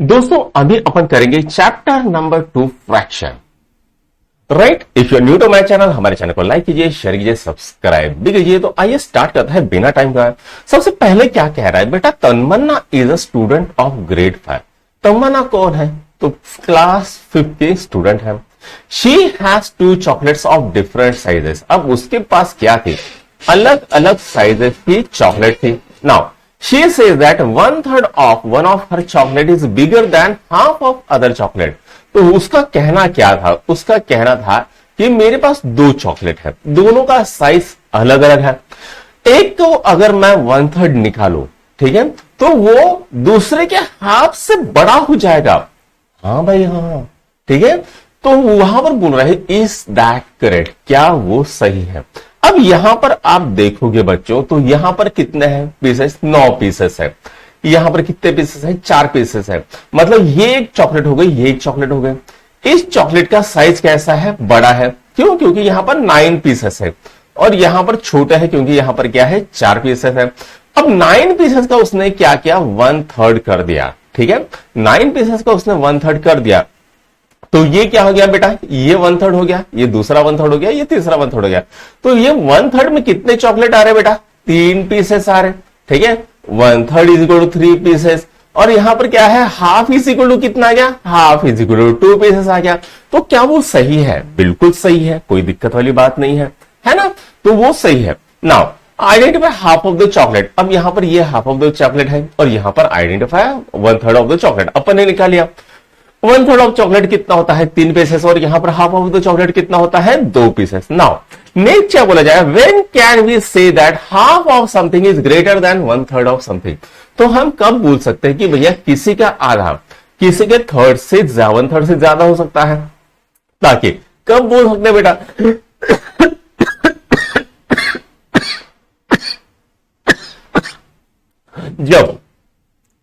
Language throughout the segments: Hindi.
दोस्तों अभी अपन करेंगे chapter number 2 fraction. Right, if you are new to my channel, हमारे चैनल को लाइक कीजिए, शेयर कीजिए, सब्सक्राइब भी कीजिए। तो आइए स्टार्ट करता है बिना टाइम का। सबसे पहले क्या कह रहा है बेटा, Tamanna is a student of grade 5। Tamanna कौन है? तो क्लास 5 की स्टूडेंट है। She has 2 chocolates of different sizes. अब उसके पास क्या थी? अलग अलग साइजेस की चॉकलेट थी। Now she says that 1/3 of one of her chocolate is bigger than half of other chocolate। तो उसका कहना क्या था? उसका कहना था कि मेरे पास 2 चॉकलेट है, दोनों का साइज अलग अलग है। एक को अगर मैं 1/3 निकालू, ठीक है, तो वो दूसरे के हाफ से बड़ा हो जाएगा। हाँ भाई हाँ, ठीक है। तो वहां पर बोल रहे हैं इज दैट करेक्ट, क्या वो सही है? अब यहां पर आप देखोगे बच्चों, तो यहां पर कितने हैं पीसेस? 9 पीसेस है। यहां पर कितने पीसेस है? 4 पीसेस है। मतलब ये एक चॉकलेट हो गई, ये एक चॉकलेट हो गई। इस चॉकलेट का साइज कैसा है? बड़ा है। क्यों? क्योंकि यहां पर 9 पीसेस है और यहां पर छोटा है क्योंकि यहां पर क्या है? 4 पीसेस है। अब 9 पीसेस का उसने क्या किया? 1/3 कर दिया। ठीक है, 9 पीसेस का उसने 1/3 कर दिया। तो ये क्या हो गया बेटा? ये 1/3 हो गया, ये दूसरा 1/3 हो गया, ये तीसरा 1/3 हो गया। तो ये 1/3 में कितने चॉकलेट आ रहे बेटा? 3 पीसेस आ रहे। ठीक है, 1/3 इज इक्वल टू 3 पीसेस। और यहां पर क्या है? हाफ इज इक्वल टू कितना आ गया? Half is equal to 2 pieces आ गया। तो क्या वो सही है? बिल्कुल सही है, कोई दिक्कत वाली बात नहीं है ना? तो वो सही है। Now identify half of the chocolate. अब यहां पर ये हाफ ऑफ द चॉकलेट है और यहां पर आइडेंटिफाई 1/3 ऑफ द चॉकलेट। अपन ने निकाल लिया। 1/3 ऑफ चॉकलेट कितना होता है? 3 पीसेस। और यहां पर हाफ ऑफ द चॉकलेट कितना होता है? 2 पीसेस। नाउ नेक्स्ट क्या बोला जाए? When can we say that half of something is greater than 1/3 of something? तो हम कब बोल सकते हैं कि भैया किसी का आधा किसी के थर्ड से 1/3 से ज्यादा हो सकता है? ताकि कब बोल सकते हैं बेटा? जब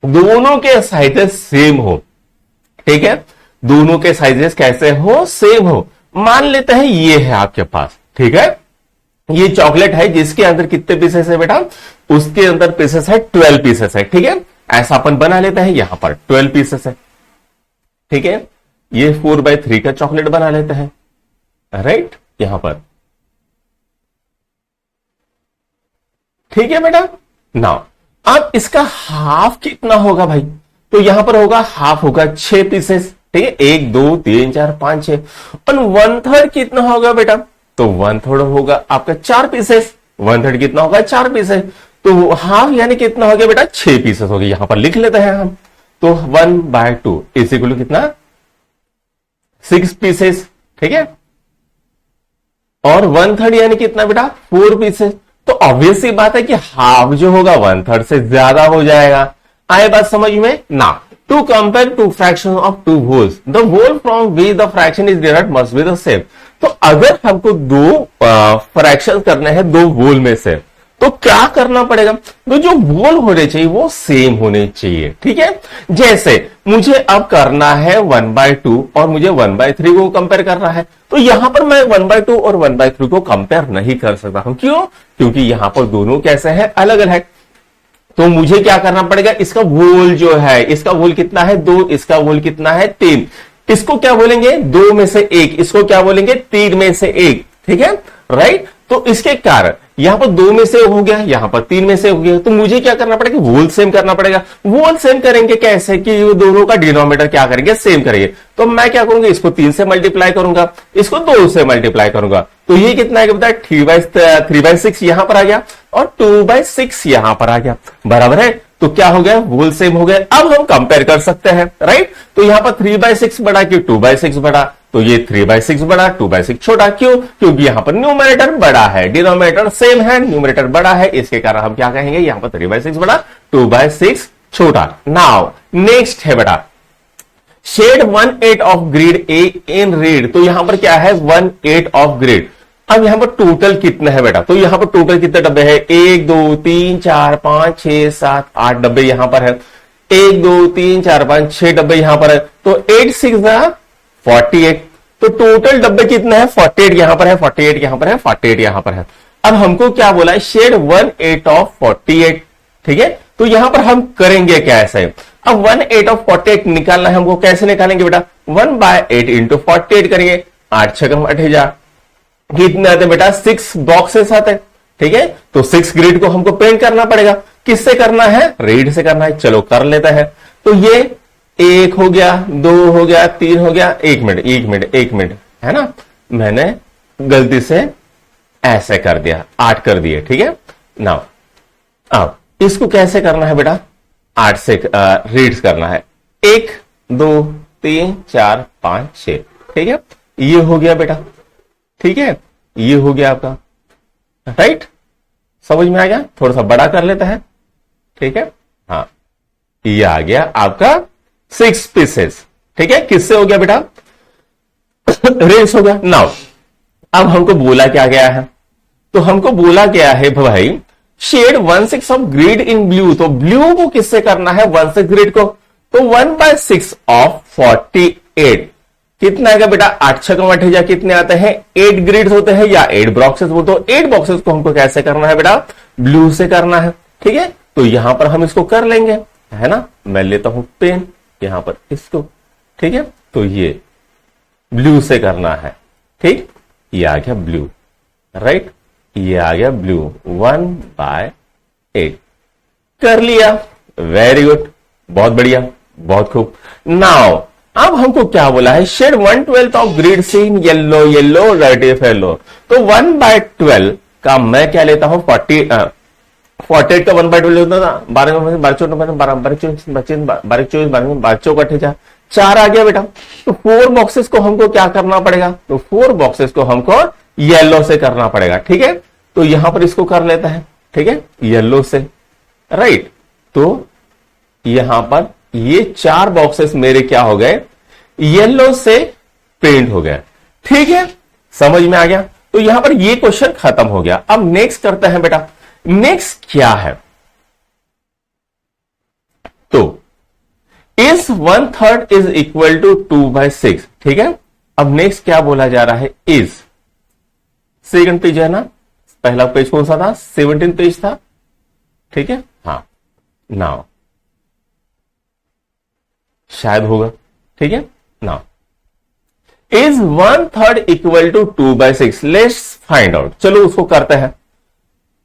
दोनों के साइजेस सेम हो। ठीक है, दोनों के साइजेस कैसे हो? सेम हो। मान लेते हैं ये है आपके पास, ठीक है, ये चॉकलेट है जिसके अंदर कितने पीसेस है बेटा? उसके अंदर पीसेस है 12 पीसेस है। ठीक है, ऐसा अपन बना लेते हैं, यहां पर 12 पीसेस है। ठीक है, ये 4/3 का चॉकलेट बना लेते हैं। राइट, यहां पर ठीक है बेटा। नाउ अब इसका हाफ कितना होगा भाई? तो यहां पर होगा हाफ होगा 6 पीसेस। ठीक है, 1 2 3 4 5 6। और 1/3 कितना होगा बेटा? तो 1/3 होगा आपका 4 पीसेस। 1/3 कितना होगा? 4 पीसेस। तो हाफ यानी कितना हो गया बेटा? 6 पीसेस हो गए। यहां पर लिख लेते हैं हम। तो 1/2 इज इक्वल टू कितना? 6 पीसेस। ठीक है, और 1/3 यानी कितना बेटा? 4 पीसेस। तो ऑब्वियस सी बात है कि हाफ जो होगा 1/3 से ज्यादा हो जाएगा। आए बात समझ में ना? To compare 2 fraction of 2 wholes, the whole from which the fraction is derived must be the same. तो अगर हमको 2 फ्रैक्शन करने हैं 2 होल में से, तो क्या करना पड़ेगा? तो जो होल होने चाहिए वो सेम होने चाहिए। ठीक है, जैसे मुझे अब करना है 1/2 और मुझे 1/3 को कंपेयर करना है। तो यहां पर मैं 1/2 और 1/3 को कंपेयर नहीं कर सकता हूं। क्यों? क्योंकि यहां पर दोनों कैसे हैं? अलग अलग है। तो मुझे क्या करना पड़ेगा? इसका वोल जो है, इसका वोल कितना है? 2। इसका वोल कितना है? 3। इसको क्या बोलेंगे? 2 में से 1। इसको क्या बोलेंगे? 3 में से 1। ठीक है, राइट। तो इसके कारण यहां पर 2 में से हो गया, यहां पर 3 में से हो गया। तो मुझे क्या करना पड़ेगा? वोल सेम करना पड़ेगा। वोल सेम करेंगे कैसे? कि वो दोनों का डिनोमिनेटर क्या करेंगे? सेम करेंगे। तो मैं क्या करूंगा? इसको 3 से मल्टीप्लाई करूंगा, इसको 2 से मल्टीप्लाई करूंगा। तो ये कितना है बेटा? 3/6 यहां पर आ गया और 2/6 यहां पर आ गया। बराबर है। तो क्या हो गया? वोल सेम हो गया। अब हम कंपेयर कर सकते हैं। राइट, तो यहां पर 3/6 बड़ा कि 2/6 बड़ा? तो ये 3/6 बड़ा, 2/6 छोटा। क्यों? क्योंकि यहां पर न्यूमरेटर बड़ा है, डिनोमिनेटर सेम है, न्यूमरेटर बड़ा है। इसके कारण हम क्या कहेंगे? यहां पर 3/6 बड़ा, 2/6 छोटा। नाउ नेक्स्ट है बेटा, shade 1/8 of grid A in red. तो यहां पर क्या है? 1/8 ऑफ ग्रिड। अब यहां पर टोटल कितना है बेटा? तो यहां पर टोटल कितने डब्बे हैं? 1 2 3 4 5 6 7 8 डब्बे यहां पर है। 1 2 3 4 5 6 डब्बे यहां पर है। तो 8 6 48। तो टोटल डब्बे कितने हैं? 48 यहां पर है, 48 यहां पर है, 48 यहां पर है। अब हमको क्या बोला है? Shade 1/8 of 48। ठीक है, तो यहां पर हम करेंगे कैसे? अब 1/8 ऑफ 48 निकालना है हमको, कैसे निकालेंगे बेटा? 1/8 इंटू 48 करेंगे, 8 6 8000, कितने आते बेटा? 6 बॉक्सेस आते हैं, ठीक है। तो 6 ग्रिड को हमको पेंट करना पड़ेगा, किससे करना है? रीड से करना है। चलो कर लेता है। तो ये 1 हो गया, 2 हो गया, 3 हो गया। 1 मिनट है ना, मैंने गलती से ऐसे कर दिया, 8 कर दिए, ठीक है ना। अब इसको कैसे करना है बेटा? 8 से रीड्स करना है, 1 2 3 4 5 6, ठीक है। ये हो गया बेटा, ठीक है, ये हो गया आपका, राइट। समझ में आ गया? थोड़ा सा बड़ा कर लेता है, ठीक है। हाँ, ये आ गया आपका 6 पीसेस, ठीक है। किससे हो गया बेटा? रेस हो गया। नाउ अब हमको बोला क्या गया है? तो हमको बोला गया है भाई shade 1/6 of grid in blue. तो ब्लू को किससे करना है? 1/6 ग्रिड को। तो 1/6 ऑफ 48 कितना आएगा बेटा? 8 6 8000, कितने आते हैं? 8 ग्रिड्स होते हैं या 8 बॉक्सेस बोलते हो। 8 बॉक्सेस को हमको कैसे करना है बेटा? ब्लू से करना है, ठीक है। तो यहां पर हम इसको कर लेंगे, है ना। मैं लेता हूं पेन यहां पर इसको, ठीक है। तो ये ब्लू से करना है, ठीक। ये आ गया ब्लू, राइट। ये आ गया ब्लू, 1/8 कर लिया। वेरी गुड, बहुत बढ़िया, बहुत खूब। नाउ अब हमको क्या बोला है? Shade 1/12 of grid seen yellow yellow red yellow. तो 1/12 का मैं क्या लेता हूं? 48 का 1/12 लेता था, 12 में 12 14 12 12 24 12 24 12 चौक 8000, 4 आ गया बेटा। तो 4 बॉक्सेस को हमको क्या करना पड़ेगा? तो 4 बॉक्सेस को हमको येलो से करना पड़ेगा, ठीक है। तो यहां पर इसको कर लेता है, ठीक है, येलो से, राइट। तो यहां पर ये 4 बॉक्सेस मेरे क्या हो गए? येलो से पेंट हो गए, ठीक है। समझ में आ गया? तो यहां पर ये क्वेश्चन खत्म हो गया। अब नेक्स्ट करते हैं बेटा। नेक्स्ट क्या है? तो इज 1/3 इज इक्वल टू 2/6, ठीक है। अब नेक्स्ट क्या बोला जा रहा है? इज, सेकंड पेज है ना, पहला पेज कौन सा था? 17 पेज था, ठीक है। हाँ, नाउ शायद होगा, ठीक है। Now is 1/3 equal to 2/6, let's find out. चलो उसको करते हैं।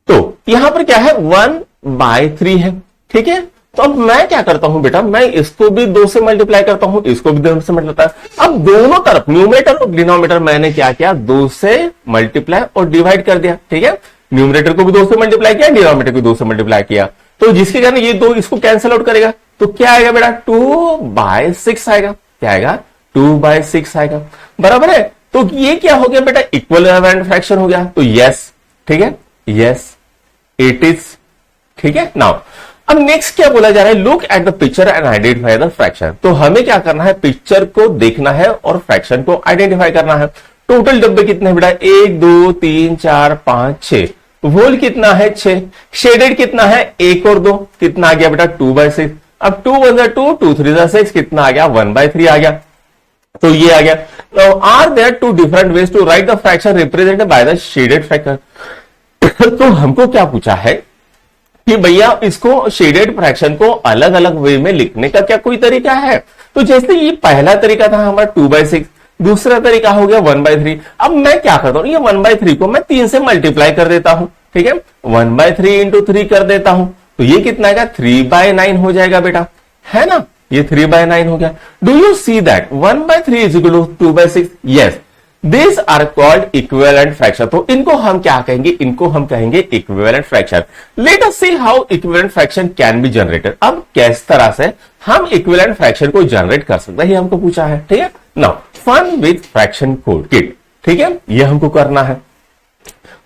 तो यहां पर क्या है? 1/3 है, ठीक है। तो अब मैं क्या करता हूं बेटा? मैं इसको भी 2 से मल्टीप्लाई करता हूं, इसको भी 2 से मल्टीप्लाई। अब दोनों तरफ न्यूमरेटर और डिनोमिनेटर मैंने क्या किया? 2 से मल्टीप्लाई और डिवाइड कर दिया, ठीक है। न्यूमरेटर को भी 2 से मल्टीप्लाई किया, डिनोमिनेटर को 2 से मल्टीप्लाई किया। तो जिसके कारण ये 2 इसको कैंसिल आउट करेगा। तो क्या आएगा बेटा? 2/6 आएगा। क्या आएगा? 2/6 आएगा, बराबर है। तो ये क्या हो गया बेटा? इक्विवेलेंट फ्रैक्शन हो गया। तो यस, ठीक है, यस इट इज, ठीक है। नाउ अब नेक्स्ट क्या बोला जा रहा है? Look at the picture and identify the fraction. तो हमें क्या करना है? पिक्चर को देखना है और फ्रैक्शन को आइडेंटिफाई करना है। टोटल डब्बे कितने बेटा? 1 2 3 4 5 6। होल कितना है? 6। शेडेड कितना है? 1 और 2, कितना आ गया बेटा? 2/6। अब 2 1 2 2 3 6, कितना आ गया? 1/3 आ गया। तो ये आ गया। Now are there 2 different ways to write the fraction represented by the shaded fraction. तो हमको क्या पूछा है कि भैया इसको शेडेड फ्रैक्शन को अलग अलग वे में लिखने का क्या कोई तरीका है? तो जैसे ये पहला तरीका था हमारा 2/6, दूसरा तरीका हो गया 1/3। अब मैं क्या करता हूं? ये 1/3 को मैं 3 से मल्टीप्लाई कर देता हूं, ठीक है। 1/3 इंटू 3 कर देता हूं, तो ये कितना आएगा? 3/9 हो जाएगा बेटा, है ना। ये 3/9 हो गया। Do you see that 1/3 is equal to 2/6? Yes, this are called equivalent fraction. तो इनको हम क्या कहेंगे? इनको हम कहेंगे equivalent fraction. Let us see how equivalent fraction can be generated. अब किस तरह से हम इक्विवेलेंट फ्रैक्शन को जनरेट कर सकते हैं, ये हमको पूछा है, ठीक है। Now fun with fraction code kit, ठीक है, ये हमको करना है।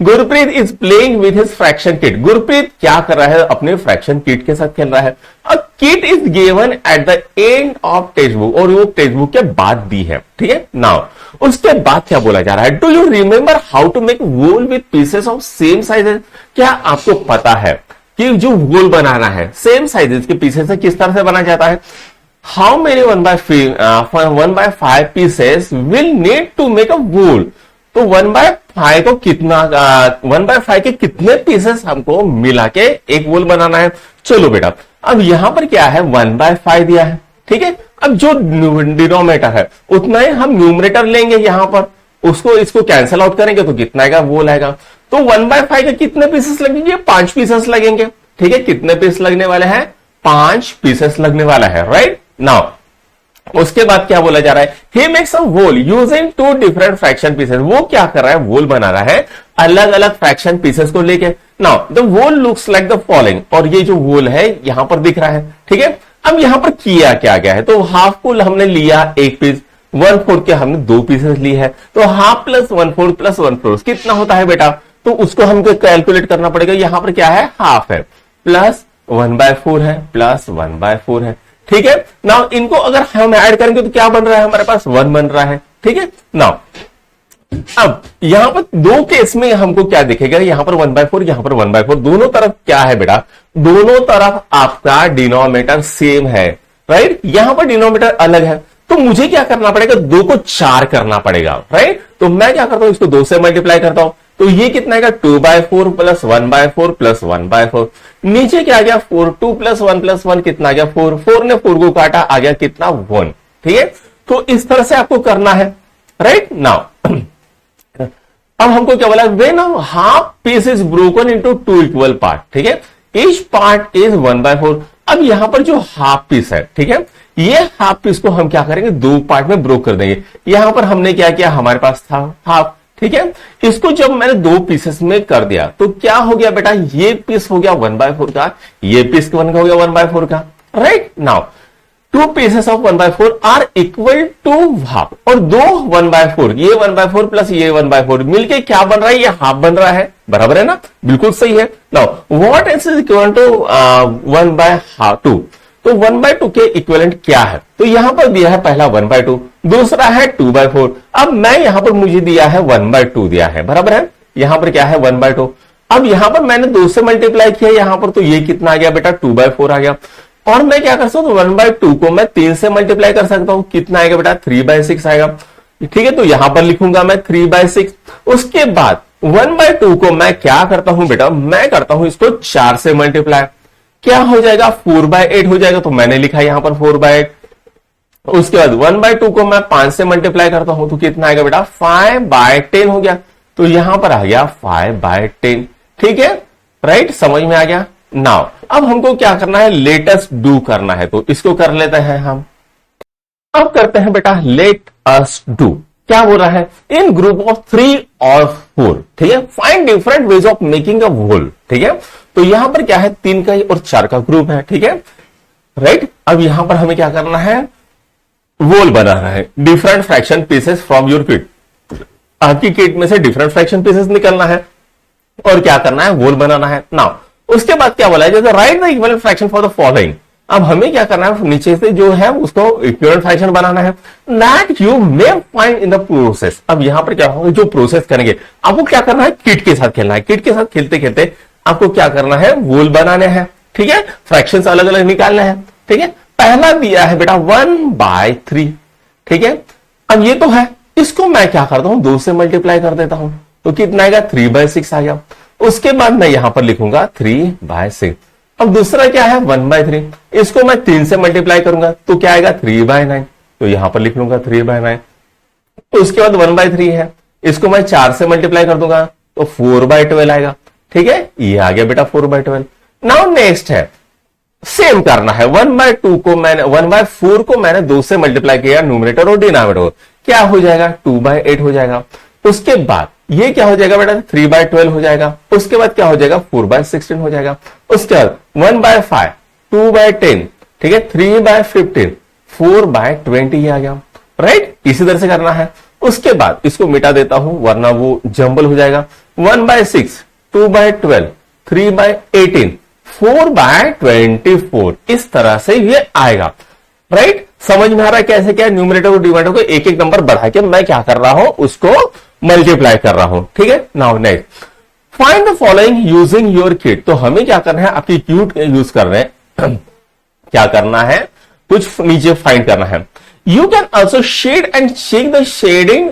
Gurpreet is playing with his fraction kit. Gurpreet क्या कर रहा है? अपने फ्रैक्शन किट के साथ खेल रहा है। अ kit is given at the end of text book, और वो टेक्स्ट बुक के बाद दी है, ठीक है। नाउ उसके बाद क्या बोला जा रहा है? Do you remember how to make whole with pieces of same sizes? क्या आपको पता है कि जो वोल बनाना है सेम साइजेस के पीसेस से किस तरह से बना जाता है? How many 1/5 pieces will need to make a wool? तो 1/5 को कितना 1/5 के कितने पीसेस हमको मिला के एक वोल बनाना है। चलो बेटा, अब यहां पर क्या है 1/5 दिया है, ठीक है। अब जो डिनोमिनेटर है उतना ही हम न्यूमरेटर लेंगे यहां पर, उसको इसको कैंसिल आउट करेंगे तो कितना आएगा वोल आएगा। तो 1/5 के कितने पीसेस लगेंगे, 5 पीसेस लगेंगे, ठीक है। कितने पीस लगने वाले हैं, 5 पीसेस लगने वाला है, राइट नाउ। उसके बाद क्या बोला जा रहा है, he makes a whole using 2 different fraction pieces। वो क्या कर रहा है, वोल बना रहा है अलग अलग फ्रैक्शन पीसेस को लेके। Now the whole looks like the following, और ये जो वोल है यहां पर दिख रहा है, ठीक है। अब यहां पर किया क्या गया है, तो हाफ को हमने लिया एक पीस, 1/4 के हमने 2 पीसेस लिए है, तो हाफ प्लस 1/4 प्लस 1/4 कितना होता है बेटा, तो उसको हमको कैलकुलेट करना पड़ेगा। यहां पर क्या है, हाफ है प्लस 1/4 है प्लस 1/4 है, ठीक है। नाउ इनको अगर हम ऐड करेंगे तो क्या बन रहा है, हमारे पास 1 बन रहा है, ठीक है। नाउ अब यहां पर 2 केस में हमको क्या दिखेगा, यहां पर 1/4 यहां पर 1/4, दोनों तरफ क्या है बेटा, दोनों तरफ आपका डिनोमिनेटर सेम है, राइट। यहां पर डिनोमिनेटर अलग है, तो मुझे क्या करना पड़ेगा, 2 को 4 करना पड़ेगा, राइट। तो मैं क्या करता हूं, इसको 2 से मल्टीप्लाई करता हूं, तो ये कितना आएगा 2/4 प्लस 1/4 प्लस 1/4। नीचे क्या आ गया 4, 2 प्लस 1 प्लस 1 कितना आ गया 4, 4 ने 4 को काटा, आ गया कितना 1, ठीक है। तो इस तरह से आपको करना है, राइट नाउ। अब हमको क्या बोला, when half piece is broken into 2 equal part, ठीक है, ईच पार्ट इज 1/4। अब यहां पर जो हाफ पीस है, ठीक है, ये हाफ पीस को हम क्या करेंगे, 2 पार्ट में ब्रोक कर देंगे। यहां पर हमने क्या किया, हमारे पास था हाफ, ठीक है। इसको जब मैंने 2 पीसेस में कर दिया तो क्या हो गया बेटा, ये पीस हो गया 1/4 का, ये पीस हो गया 1/4 का, right now 2 pieces of 1/4 are equal to half, और 2 1/4, ये 1/4 प्लस ये 1/4 मिलके क्या बन रहा है, ये हाफ बन रहा है, बराबर है ना, बिल्कुल सही है। Now what is equal to 1/2, तो 1/2 के इक्विवेलेंट क्या है, तो यहां पर दिया है पहला 1/2, दूसरा है 2/4। अब मैं यहां पर मुझे दिया है 1/2 दिया है, बराबर है, यहां पर क्या है 1/2। अब यहां पर मैंने 2 से मल्टीप्लाई किया यहां पर, तो ये कितना आ गया बेटा 2/4 आ गया। और मैं क्या कर सकता हूं, 1/2 को मैं 3 से मल्टीप्लाई कर सकता हूं, कितना आएगा बेटा 3/6 आएगा, ठीक है। तो यहां पर लिखूंगा मैं 3/6। उसके बाद 1/2 को मैं क्या करता हूं बेटा, मैं करता हूं इसको 4 से मल्टीप्लाई, क्या हो जाएगा 4/8 हो जाएगा, तो मैंने लिखा यहां पर 4/8। उसके बाद 1/2 को मैं 5 से मल्टीप्लाई करता हूं, तो कितना आएगा बेटा 5/10 हो गया, तो यहां पर आ गया 5/10, ठीक है, राइट, समझ में आ गया। नाउ अब हमको क्या करना है, लेट अस डू करना है, तो इसको कर लेते हैं हम। अब करते हैं बेटा लेट अस डू, क्या बोल रहा है, इन ग्रुप ऑफ 3 और 4, ठीक है, find different ways of making a whole, ठीक है। तो यहां पर क्या है 3 का और 4 का ग्रुप है, ठीक है, राइट। अब यहां पर हमें क्या करना है, वोल बनाना है, different fraction pieces from your kit, आपकी किट में से डिफरेंट फ्रैक्शन पीसेस निकलना है और क्या करना है, वोल बनाना है। नाउ उसके बाद क्या बोला है, जैसे right the equivalent fraction for the following. अब हमें क्या करना है, नीचे से जो है उसको इक्विवेलेंट फ्रैक्शन बनाना है, that you may find in the process. अब यहां पर क्या होगा, जो प्रोसेस करेंगे आपको क्या करना है, किट के साथ खेलना है, किट के साथ खेलते खेलते आपको क्या करना है, वोल बनाने हैं, ठीक है, फ्रैक्शंस अलग अलग निकालना है, ठीक है। पहला दिया है बेटा 1/3, ठीक है। अब ये तो है, इसको मैं क्या करता हूं 2 से मल्टीप्लाई कर देता हूं, तो कितना आएगा 3/6 आ गया। उसके बाद मैं यहां पर लिखूंगा 3/6। अब दूसरा क्या है 1/3, इसको मैं 3 से मल्टीप्लाई करूंगा तो क्या आएगा 3/9, तो यहां पर लिख लूंगा 3/9। तो उसके बाद 1/3 है, इसको मैं 4 से मल्टीप्लाई कर दूंगा तो 4/12 आएगा, ठीक है, ये आ गया बेटा 4/12। नाउ नेक्स्ट है, सेम करना है, 1/4 को मैंने 2 से मल्टीप्लाई किया न्यूमरेटर और डिनोमिनेटर, क्या हो जाएगा 2/8 हो जाएगा। उसके बाद ये क्या हो जाएगा बेटा 3/12 हो जाएगा। उसके बाद क्या हो जाएगा 4/16 हो जाएगा। उसके बाद 1/5, 2/10, ठीक है, 3/15, 4/20 आ गया, राइट, इसी तरह से करना है। उसके बाद इसको मिटा देता हूं वरना वो जंबल हो जाएगा, 1/6, 2/12, 3/18, 4/24, इस तरह से ये आएगा, राइट। समझ में आ रहा है कैसे क्या न्यूमरेटर और डिनोमिनेटर को एक एक नंबर बढ़ा के मैं क्या कर रहा हूं, उसको मल्टीप्लाई कर रहा हूं, ठीक है। Now next, find the following using your kit. तो हमें क्या करना है, आपकी क्यूट यूज कर रहे हैं क्या करना है, कुछ नीचे फाइंड करना है। You can also shade and check the shading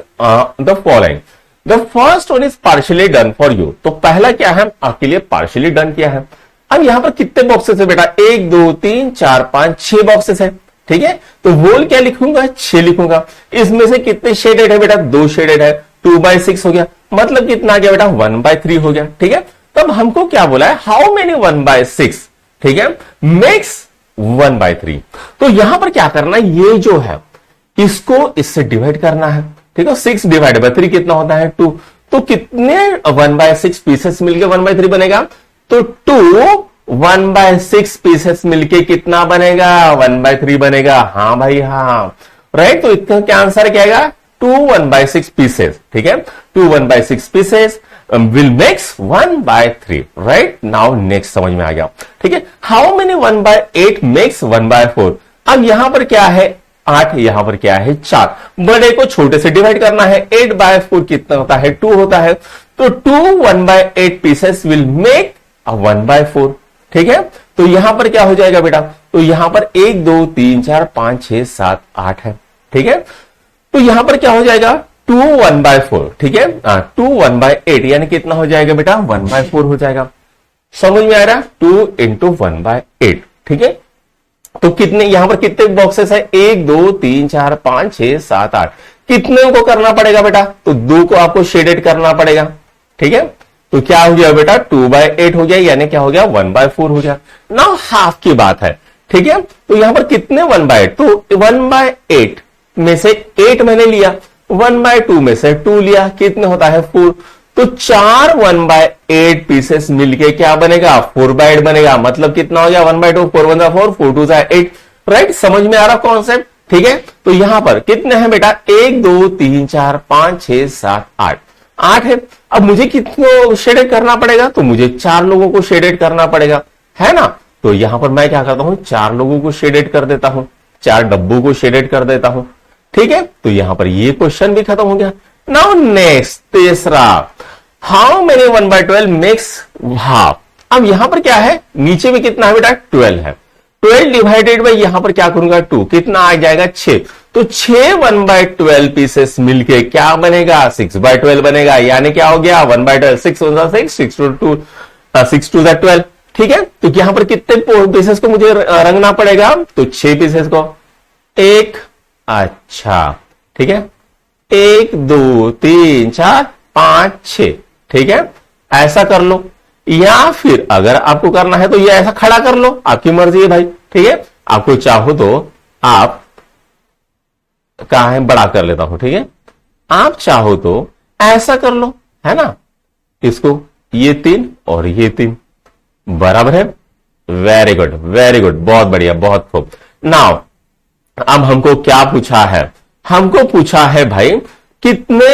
the following. The first one is partially done for you. तो पहला क्या है, आपके लिए पार्शियली डन किया है। अब यहां पर कितने बॉक्सेस है बेटा, 1 2 3 4 5 6 बॉक्सेस है, ठीक है। तो होल क्या लिखूंगा, 6 लिखूंगा। इसमें से कितने शेडेड है बेटा, 2 शेडेड है, 2/6 हो गया, मतलब कितना आ गया बेटा, 1/3 हो गया, ठीक है। तब हमको क्या बोला है, हाउ मेनी 1/6, ठीक है, मेक्स 1/3। तो यहां पर क्या करना है, ये जो है इसको इससे डिवाइड करना है, ठीक है। 6 डिवाइड बाय 3 कितना होता है, 2। तो कितने 1/6 पीसेस मिलके 1/3 बनेगा, तो 2 1/6 पीसेस मिलके कितना बनेगा, 1/3 बनेगा। हाँ भाई हाँ, राइट। तो इसका क्या आंसर क्या आएगा, 2 1/6 पीसेस, ठीक है। 2 1/6 pieces will makes 1/3, right. Now next समझ में आ गया, ठीक है। How many 1/8 makes 1/4। अब यहां पर क्या है, 8, यहां पर क्या है, 4। बड़े को छोटे से डिवाइड करना है, 8/4 कितना होता है, 2 होता है। तो 2 1/8 पीसेस विल मेक 1/4, ठीक है। तो यहां पर क्या हो जाएगा बेटा, तो यहां पर 1 2 3 4 5 6 7 8 है, ठीक है। तो यहां पर क्या हो जाएगा, 2 1/4, ठीक है। 2 1/8 यानी कितना हो जाएगा बेटा, 1/4 हो जाएगा। समझ में आ रहा, 2 इंटू 1/8, ठीक है। तो कितने यहां पर कितने बॉक्सेस है, 1 2 3 4 5 6 7 8। कितने को करना पड़ेगा बेटा, तो 2 को आपको शेडेड करना पड़ेगा, ठीक है। तो क्या हो गया बेटा, 2/8 हो गया, यानी क्या हो गया, 1/4 हो गया। नाउ हाफ की बात है, ठीक है। तो यहां पर कितने 1/8, तो 1/8 में से 8 मैंने लिया, 1/2 में से 2 लिया, कितने होता है, 4। तो 4 1/8 पीसेस मिलके क्या बनेगा, 4/8 बनेगा। मतलब कितना हो गया, 1/2, 4 1 4, 4 2 8, राइट। समझ में आ रहा कॉन्सेप्ट, ठीक है। तो यहां पर कितने हैं बेटा, 1 2 3 4 5 6 7 8, 8 है। अब मुझे कितनों शेडेड करना पड़ेगा, तो मुझे 4 लोगों को शेडेड करना पड़ेगा, है ना। तो यहां पर मैं क्या करता हूं, 4 लोगों को शेडेड कर देता हूं, 4 डब्बों को शेडेड कर देता हूं, ठीक है। तो यहां पर ये क्वेश्चन भी खत्म हो गया। नाउ नेक्स्ट तीसरा, हाउ मेनी 1/12 मेक्स हाफ। अब यहां पर क्या है, नीचे में कितना है बेटा, 12 है। 12 डिवाइडेड बाई यहां पर क्या करूंगा, 2, कितना आ जाएगा, 6। तो 6 1/12 पीसेस मिलके क्या बनेगा, 6/12 बनेगा। यानी क्या हो गया, 1/12, 6 1 6, 6 2 12, ठीक है। तो यहां पर कितने पीसेस को मुझे रंगना पड़ेगा, तो 6 पीसेस को, 1, अच्छा, ठीक है, 1 2 3 4 5 6, ठीक है। ऐसा कर लो, या फिर अगर आपको करना है तो ये ऐसा खड़ा कर लो, आपकी मर्जी है भाई, ठीक है। आपको चाहो तो आप कहां है, बड़ा कर लेता हूं, ठीक है। आप चाहो तो ऐसा कर लो, है ना, इसको, ये 3 और ये 3 बराबर है। वेरी गुड वेरी गुड, बहुत बढ़िया, बहुत खूब। नाउ अब हमको क्या पूछा है, हमको पूछा है भाई कितने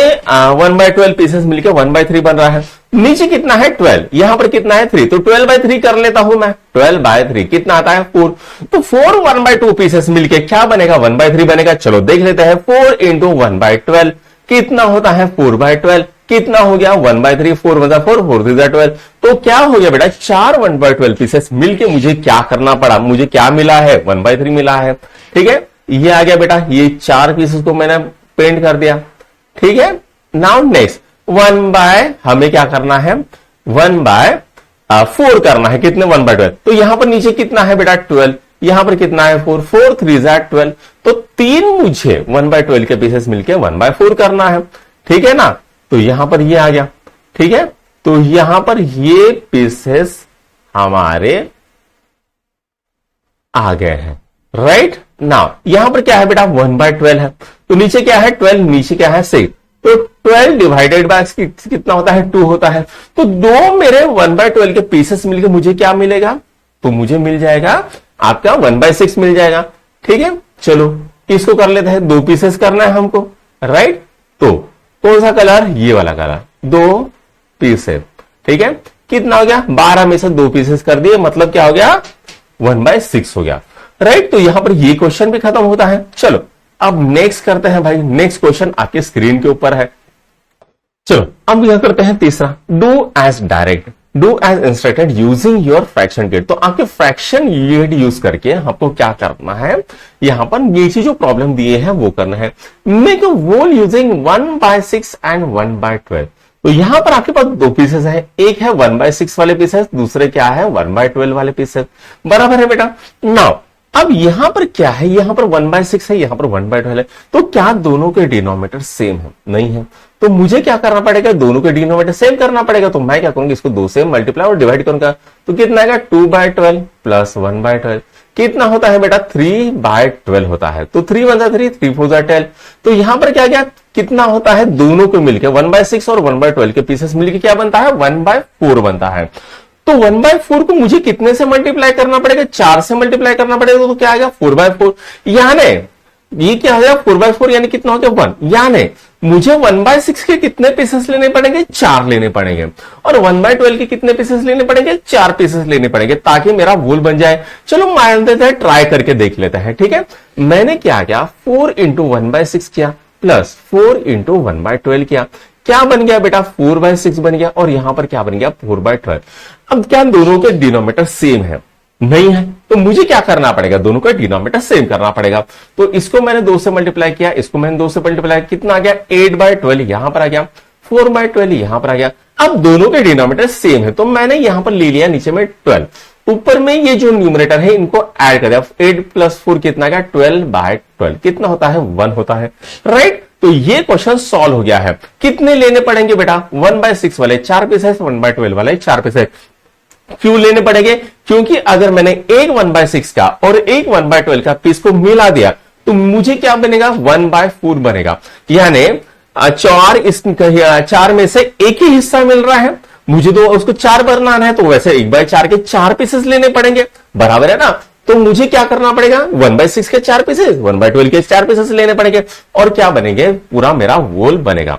1/12 पीसेस मिलके 1/3 बन रहा है। नीचे कितना है, 12, यहां पर कितना है, 3। तो 12/3 कर लेता हूं मैं, 12/3 कितना आता है, 4। तो 4 1/2 पीसेस मिलके क्या बनेगा, 1/3 बनेगा। चलो देख लेते हैं, 4 इंटू 1/12 कितना होता है, 4/12। कितना हो गया, 1/3, 4 1 4, 4 3 12। तो क्या हो गया बेटा, 4 1/12 पीसेस मिलके मुझे क्या करना पड़ा, मुझे क्या मिला है, 1/3 मिला है, ठीक है। ये आ गया बेटा, ये 4 पीसेस को मैंने पेंट कर दिया, ठीक है। नाउ नेक्स्ट, हमें क्या करना है, 1/4 करना है, कितने, 1/12। तो यहां पर नीचे कितना है बेटा, 12, यहां पर कितना है, 4, 4 3 12। तो 3 मुझे 1/12 के पीसेस मिलके 1/4 करना है, ठीक है ना। तो यहां पर ये आ गया, ठीक है। तो यहां पर ये पीसेस हमारे आ गए हैं, राइट। नाउ यहां पर क्या है बेटा, 1/12 है। तो नीचे क्या है, 12, नीचे क्या है, 6। तो 12 डिवाइडेड बाय कितना होता है, 2 होता है। तो 2 मेरे 1/12 के पीसेस मिलके मुझे क्या मिलेगा, तो मुझे मिल जाएगा आपका 1/6 मिल जाएगा, ठीक है। चलो इसको कर लेते हैं, 2 पीसेस करना है हमको, राइट। तो कौन सा कलर, ये वाला कलर, 2 पीसेस, ठीक है। कितना हो गया, 12 में से 2 पीसेस कर दिए, मतलब क्या हो गया, 1/6 हो गया, राइट। तो यहां पर ये क्वेश्चन भी खत्म होता है। चलो अब नेक्स्ट करते हैं भाई, नेक्स्ट क्वेश्चन आपके स्क्रीन के ऊपर है। चलो अब यह करते हैं तीसरा, do as direct. Do as instructed using your fraction kit. तो आपके फ्रैक्शन किट यूज करके आपको क्या करना है, यहां पर नीचे जो प्रॉब्लम दिए है वो करना है। Make a whole using 1/6 and 1/12। तो यहां पर आपके पास दो पीसेस है, एक है 1/6 वाले पीसेस, दूसरे क्या है 1/12 वाले पीसेस। बराबर है बेटा। नाउ अब यहां पर क्या है, यहां पर 1/6 है, यहां पर 1/12 है। तो क्या दोनों के डिनोमिनेटर सेम है? नहीं है। तो मुझे क्या करना पड़ेगा, दोनों के डिनोमिनेटर सेम करना पड़ेगा। तो मैं क्या करूंगा, इसको 2 से मल्टीप्लाई और डिवाइड करूंगा। तो कितना आएगा 2/12 प्लस 1/12। कितना होता है बेटा 3/12 होता है। तो 3 1 3, 3 4 12। तो यहां पर क्या गया, कितना होता है, दोनों को मिलकर 1/6 और 1/12 के पीसेस मिलकर क्या बनता है 1/4 बनता है। तो 1/4 को मुझे कितने से मल्टीप्लाई करना पड़ेगा, 4 से मल्टीप्लाई करना पड़ेगा। तो क्या आएगा 4/4। यानी ये क्या हो गया 4/4 यानी कितना हो गया 1। यानी मुझे 1/6 के कितने पीसेस लेने पड़ेंगे, 4 लेने पड़ेंगे। और 1/12 के कितने पीसेस लेने पड़ेंगे, 4 पीसेस लेने पड़ेंगे, ताकि मेरा वोल बन जाए। चलो मान लेते हैं, ट्राई करके देख लेते हैं। ठीक है, मैंने क्या किया 4 इंटू 1/6 किया प्लस 4 इंटू 1/12 किया। क्या बन गया बेटा 4/6 बन गया, और यहां पर क्या बन गया 4/12। अब क्या दोनों के डिनोमिनेटर सेम है? नहीं है। तो मुझे क्या करना पड़ेगा, दोनों का डिनोमिनेटर सेम करना पड़ेगा। तो इसको मैंने 2 से मल्टीप्लाई किया, इसको मैंने 2 से मल्टीप्लाई, कितना आ गया 8/12 यहां पर आ गया, 4/12 यहां पर आ गया। अब दोनों के डिनोमिनेटर सेम है, तो मैंने यहां पर ले लिया नीचे में 12, ऊपर में ये जो न्यूमरेटर है इनको ऐड कर दिया। 8 प्लस 4 कितना आ गया 12/12। कितना होता है 1 होता है, राइट। तो ये क्वेश्चन सॉल्व हो गया है। कितने लेने पड़ेंगे बेटा 1/6 वाले 4 पीसेस, 1/12 वाले 4 पीसेस। क्यों लेने पड़ेगे, क्योंकि अगर मैंने एक 1/6 का और एक 1/12 का पीस को मिला दिया तो मुझे क्या बनेगा 1/4 बनेगा। यानी 4 में से एक ही हिस्सा मिल रहा है, मुझे तो उसको 4 बनाना है, तो वैसे 1/4 के 4 पीसेस लेने पड़ेंगे। बराबर है ना। तो मुझे क्या करना पड़ेगा 1/6 के 4 पीसेस, 1/12 के 4 पीसेस लेने पड़ेंगे, और क्या बनेंगे पूरा मेरा वोल बनेगा।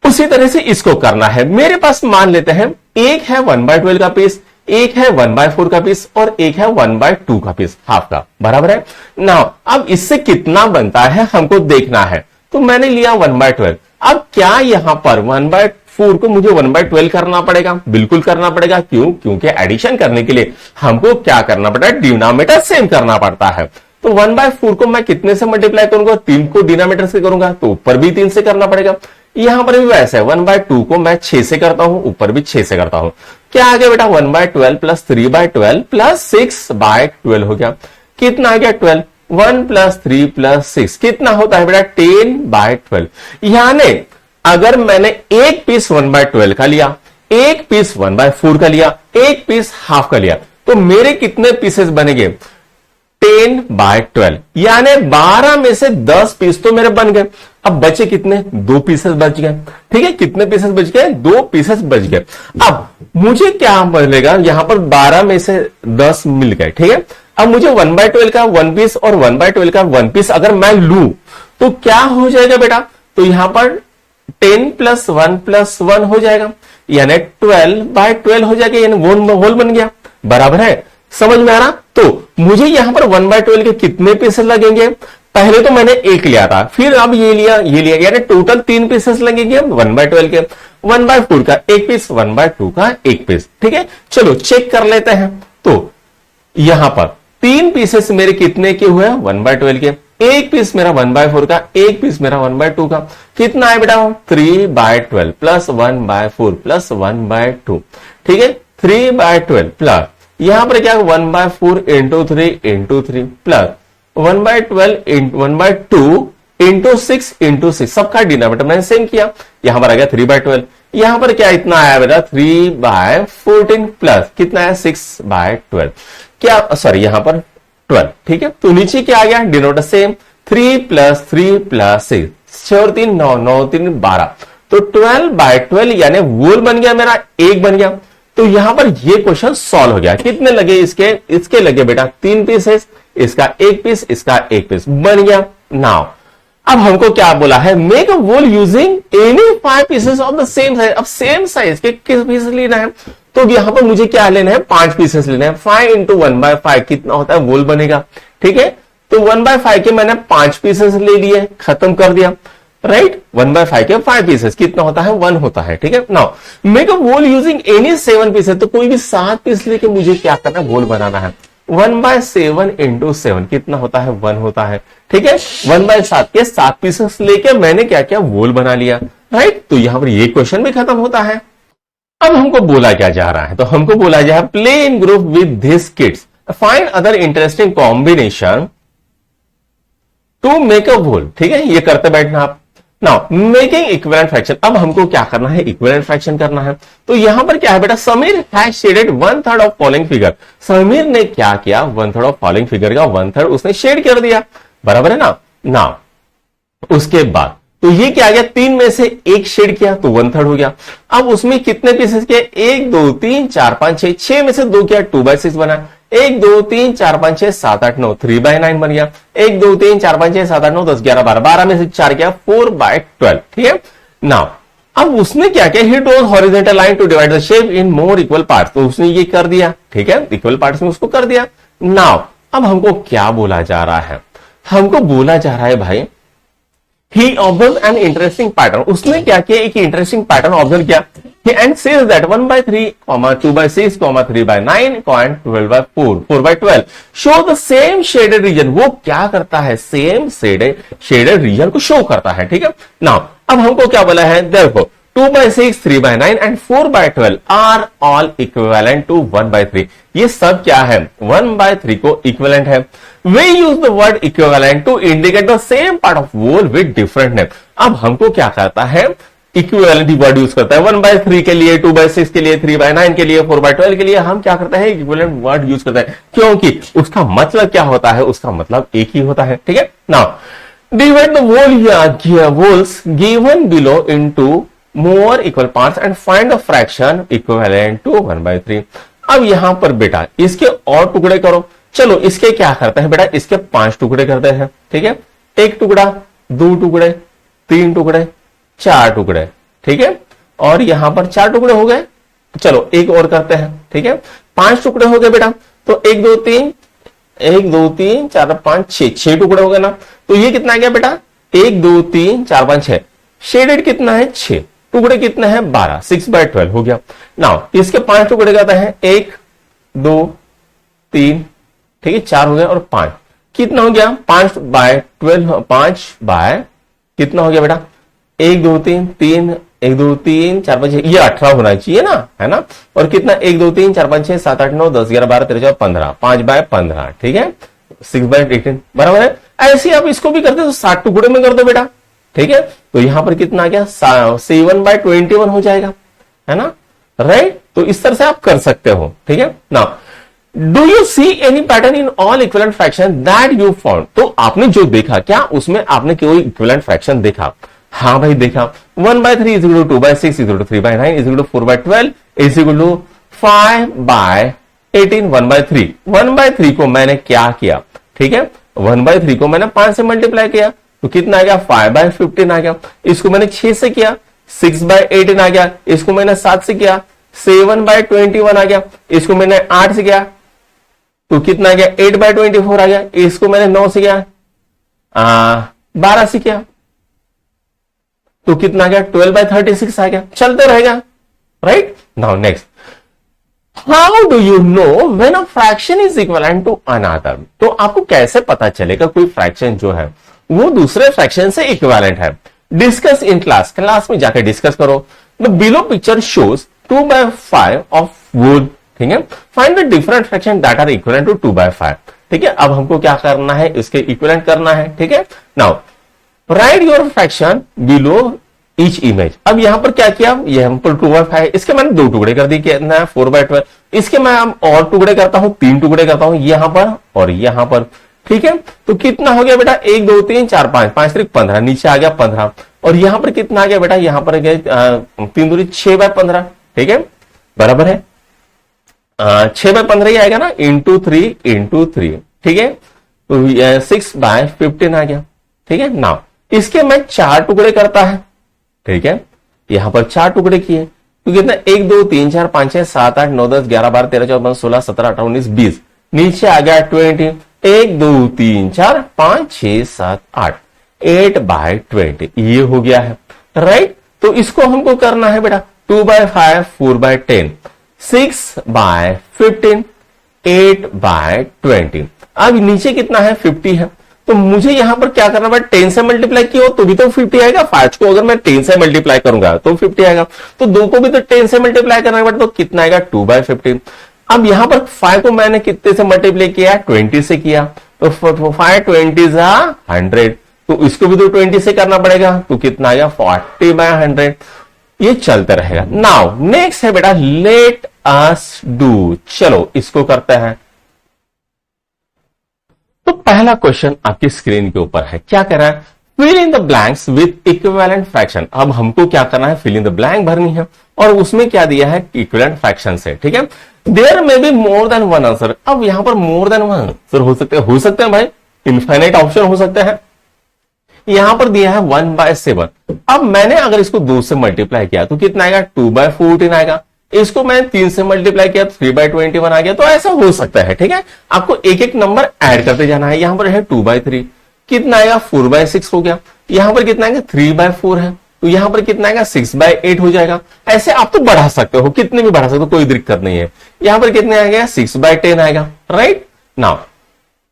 उसी तरह से इसको करना है। मेरे पास मान लेते हैं एक है 1/12 का पीस, एक है 1/4 का पीस, और एक है 1/2 का पीस, हाफ का। बराबर है ना। अब इससे कितना बनता है हमको देखना है। तो मैंने लिया 1/12। अब क्या यहां पर 1/4 को मुझे 1/12 करना पड़ेगा, बिल्कुल करना पड़ेगा। क्यों, क्योंकि एडिशन करने के लिए हमको क्या करना पड़ता है, डिनोमिनेटर सेम करना पड़ता है। तो 1/4 को मैं कितने से मल्टीप्लाई करूंगा, 3 को डिनोमिनेटर से करूंगा, तो ऊपर भी 3 से करना पड़ेगा। यहां पर भी वैसे है, 1/2 को मैं 6 से करता हूं, ऊपर भी 6 से करता हूं। क्या आ गया बेटा 1/12 प्लस 3/12 प्लस 6/12 हो गया। कितना आ गया 12, 1 प्लस 3 प्लस 6 कितना होता है बेटा 10/12। यानी अगर मैंने एक पीस 1/12 का लिया, एक पीस 1/4 का लिया, एक पीस हाफ का लिया, तो मेरे कितने पीसेस बनेंगे 10/12। यानी 12 में से 10 पीस तो मेरे बन गए। अब बचे कितने, 2 पीसेस बच गए। ठीक है, कितने पीसेस बच गए, 2 पीसेस बच गए। अब मुझे क्या मिलेगा, यहां पर 12 में से 10 मिल गए। ठीक है, अब मुझे 1/12 का 1 पीस और 1/12 का 1 पीस अगर मैं लूं तो क्या हो जाएगा बेटा, तो यहां पर 10 प्लस 1 प्लस 1 हो जाएगा, यानी 12/12 हो जाएगा, यानी होल बन गया। बराबर है, समझ में आ रहा। तो मुझे यहां पर 1/12 के कितने पीसेस लगेंगे, पहले तो मैंने एक लिया था, फिर अब ये लिया, यानी टोटल 3 पीसेस लगेंगे 1/12 के। 1/4 का एक पीस, 1/2 का एक पीस। ठीक है, चलो चेक कर लेते हैं। तो यहां पर 3 पीसेस मेरे कितने के हुए 1/12 के, एक पीस मेरा 1/4 का, एक पीस मेरा 1/2 का। कितना है बेटा 3/12 प्लस 1/4 प्लस 1/2। ठीक है, 3/12 प्लस यहां पर क्या 1/4 into 3 into 3 plus 1/12 1/2 into 6 into 6, सबका डिनोमिनेटर मैंने सेम किया। यहां पर आ गया 3/12। यहां पर क्या इतना आया बेटा 3/14 प्लस कितना है 6/12, क्या सॉरी यहां पर 12। ठीक है, तो नीचे क्या आ गया डिनोमिनेटर सेम, 3 प्लस 3 प्लस 6, 6 और 3 9, 9 3 12, तो 12/12 यानी वोल बन गया मेरा, एक बन गया। तो यहां पर ये क्वेश्चन सॉल्व हो गया। कितने लगे इसके लगे बेटा 3 पीसेस, इसका एक पीस, इसका एक पीस बन गया। नाउ अब हमको क्या बोला है, make a whole using any 5 pieces of the same size. अब सेम साइज के किस पीसेस लेना है, तो यहां पर मुझे क्या लेना है 5 पीसेस लेना है। 5 इंटू 1/5 कितना होता है वोल बनेगा। ठीक है, तो 1/5 के मैंने 5 पीसेस ले लिए, खत्म कर दिया। राइट। 1/5 के 5 पीसेस कितना होता है 1 होता है, ठीक है। Now make a whole using any 7 pieces, तो कोई भी 7 पीस लेके मुझे क्या करना है वोल बनाना है। 1/7 इंटू 7 कितना होता है 1 होता है, ठीक है। 1/7 के 7 पीसेस लेके मैंने क्या किया वोल बना लिया, राइट। तो यहां पर ये क्वेश्चन भी खत्म होता है। अब हमको बोला क्या जा रहा है, तो हमको बोला जा रहा है play in group with this kids, find other interesting combination to make a whole, ठीक है। ये करते बैठना आप। नाउ मेकिंग इक्विवेलेंट फ्रैक्शन, अब हमको क्या करना है इक्विवेलेंट फ्रैक्शन करना है। तो यहां पर क्या है बेटा, Sameer has shaded 1/3 of following figure, Sameer ने क्या किया 1/3 ऑफ फॉलोइंग फिगर का 1/3 उसने शेड कर दिया, बराबर है ना। नाउ उसके बाद तो ये क्या आ गया 3 में से एक शेड किया तो 1/3 हो गया। अब उसमें कितने पीसेस किए 1 2 3 4 5 6, 6 में से 2 किया 2/6 बना। 1 2 3 4 5 6 7 8 9 3/9 बन गया। 1 2 3 4 5 6 7 8 9 10 11 12, 12 में से 4 किया 4/12, ठीक है। नाउ अब उसने क्या किया, he draws horizontal line to divide the shape in more equal parts, तो उसने ये कर दिया, ठीक है, इक्वल पार्ट्स में उसको कर दिया। नाउ अब हमको क्या बोला जा रहा है, हमको बोला जा रहा है भाई he observed an interesting pattern, उसने क्या किया एक इंटरेस्टिंग पैटर्न ऑब्जर्व किया, and says that 1/3, 2/6, 3/9 and 12/4, 4/12 show the same shaded region, वो क्या करता है सेम शेडेड रीजन को शो करता है, ठीक है। नाउ अब हमको क्या बोला है, देखो 2/6, 3/9 and 4/12 are all equivalent to 1/3, ये सब क्या है 1/3 को इक्विवेलेंट है। We use the word equivalent to indicate the same part of whole with different name, अब हमको क्या करता है इक्विवेलेंट वर्ड यूज करता है 1/3 के लिए, 2/6 के लिए, 3/9 के लिए, 4/12 के लिए हम क्या करते हैं इक्विवेलेंट वर्ड यूज करते हैं, क्योंकि उसका मतलब क्या होता है, उसका मतलब एक ही होता है, ठीक है। Now divide the wholes given below into more equal parts and find the fraction equivalent to 1/3। अब यहां पर बेटा इसके और टुकड़े करो, चलो इसके क्या करते हैं बेटा, इसके 5 टुकड़े करते हैं, ठीक है। 1 टुकड़ा, 2 टुकड़े, 3 टुकड़े, 4 टुकड़े, ठीक है। और यहां पर 4 टुकड़े हो गए, चलो एक और करते हैं, ठीक है। 5 टुकड़े हो गए बेटा, तो 1 2 3 4 5 6 टुकड़े हो गए ना। तो ये कितना आ गया बेटा 1 2 3 4 5 6, शेडेड कितना है 6, टुकड़े कितने हैं 12, 6/12 हो गया। नाउ इसके 5 टुकड़े करते हैं 1 2 3, ठीक है, 4 हो गया और 5 कितना हो गया 5/12, 5 बाय कितना हो गया बेटा 1 2 3 3 1 2 3 4 5 ये 18 होना चाहिए ना, है ना। और कितना 1 2 3 4 5 6 7 8 9 10 11 12 13 14 15, 5/15, ठीक है, 6/18 बराबर है। ऐसे आप इसको भी करते तो 7 टुकड़े में कर दो बेटा, ठीक है। तो यहां पर कितना आ गया 7/21 हो जाएगा, है ना, राइट। तो इस तरह से आप कर सकते हो, ठीक है ना। Do you see any pattern in all equivalent fraction that you found, तो आपने जो देखा क्या उसमें आपने कोई इक्विवेलेंट फ्रैक्शन देखा, हाँ भाई देखा 1/3 is equal to 2/6 is equal to 3/9 is equal to 4/12 is equal to 5/18, 1/3 को मैंने क्या किया, ठीक है, 1/3 को मैंने 5 से मल्टीप्लाई किया तो कितना आ गया 5/15 आ गया। इसको मैंने 6 से किया 6/18 आ गया। इसको मैंने 7 से किया 7/21 आ गया। इसको मैंने 8 से किया तो कितना आ गया 8/24 आ गया। इसको मैंने 9 से किया 12 से किया तो कितना आ गया 12/36 आ गया। चलते रहेगा, right. Now next, how do you know when a fraction is equivalent to another, तो आपको कैसे पता चलेगा कोई फ्रैक्शन जो है वो दूसरे फ्रैक्शन से इक्विवेलेंट है। डिस्कस इन क्लास, क्लास में जाकर डिस्कस करो। The below picture shows 2/5 of wood, ठीक है। Find the different fraction that are equivalent to 2/5, ठीक है। अब हमको क्या करना है इसके इक्विवेलेंट करना है, ठीक है। Now right your fraction below each image. अब यहां पर क्या किया, यहां पर 2/5 इसके मैंने 2 टुकड़े कर दिए, कितना है 4/12। इसके मैं और टुकड़े करता हूं 3 टुकड़े करता हूं यहां पर और यहां पर, ठीक है। तो कितना हो गया बेटा 1 2 3 4 5, 5 3 15, नीचे आ गया 15। और यहां पर कितना आ गया बेटा, यहां पर गया 3 दूरी 6/15, ठीक है, बराबर है 6/15 ही आएगा ना, इंटू 3, ठीक है। तो 6/15 आ गया, ठीक है। नाउ इसके मैं 4 टुकड़े करता है, ठीक है। यहां पर 4 टुकड़े किए तो कितना 1 2 3 4 5 6 7 8 9 10 11 12 13 14 16 17 18 19 20, नीचे आ गया 20। 1 2 3 4 5 6 7 8, 8/20 ये हो गया है, राइट। तो इसको हमको करना है बेटा 2/5, 4/10, 6/15, 8/20। अब नीचे कितना है 50 है, तो मुझे यहां पर क्या करना है 10 से मल्टीप्लाई किया हो तो भी तो 50 आएगा। 5 को अगर मैं 10 से मल्टीप्लाई करूंगा तो 50 आएगा, तो 2 को भी तो 10 से मल्टीप्लाई करना है, तो कितना आएगा 2/15। अब यहां पर 5 को मैंने कितने से मल्टीप्लाई किया 20 से किया, तो 5 20 100, तो इसको भी तो 20 से करना पड़ेगा, तो कितना आएगा 40/100। ये चलते रहेगा। नाउ नेक्स्ट है बेटा लेट अस डू, चलो इसको करते हैं। तो पहला क्वेश्चन आपकी स्क्रीन के ऊपर है, क्या कह रहा है fill in the blanks with equivalent fraction. अब हमको क्या करना है फिल इन द ब्लैंक भरनी है, और उसमें क्या दिया है इक्विवेलेंट फ्रैक्शन से, ठीक है। देयर में be more than one answer. अब यहां पर मोर देन वन आंसर हो सकते हैं भाई, इनफाइनाइट ऑप्शन हो सकते हैं। यहां पर दिया है 1/7। अब मैंने अगर इसको 2 से मल्टीप्लाई किया तो कितना आएगा 2/14 आएगा। इसको मैं 3 से मल्टीप्लाई किया 3/21 आ गया। तो ऐसा हो सकता है, ठीक है। आपको एक एक नंबर ऐड करते जाना है। यहां पर है 2/3, कितना आएगा 4/6 हो गया। यहां पर कितना आएगा 3/4 है, तो यहां पर कितना आएगा 6/8 हो जाएगा। ऐसे आप तो बढ़ा सकते हो, कितने भी बढ़ा सकते हो, कोई दिक्कत नहीं है। यहां पर कितने आएगा 6/10 आएगा, right.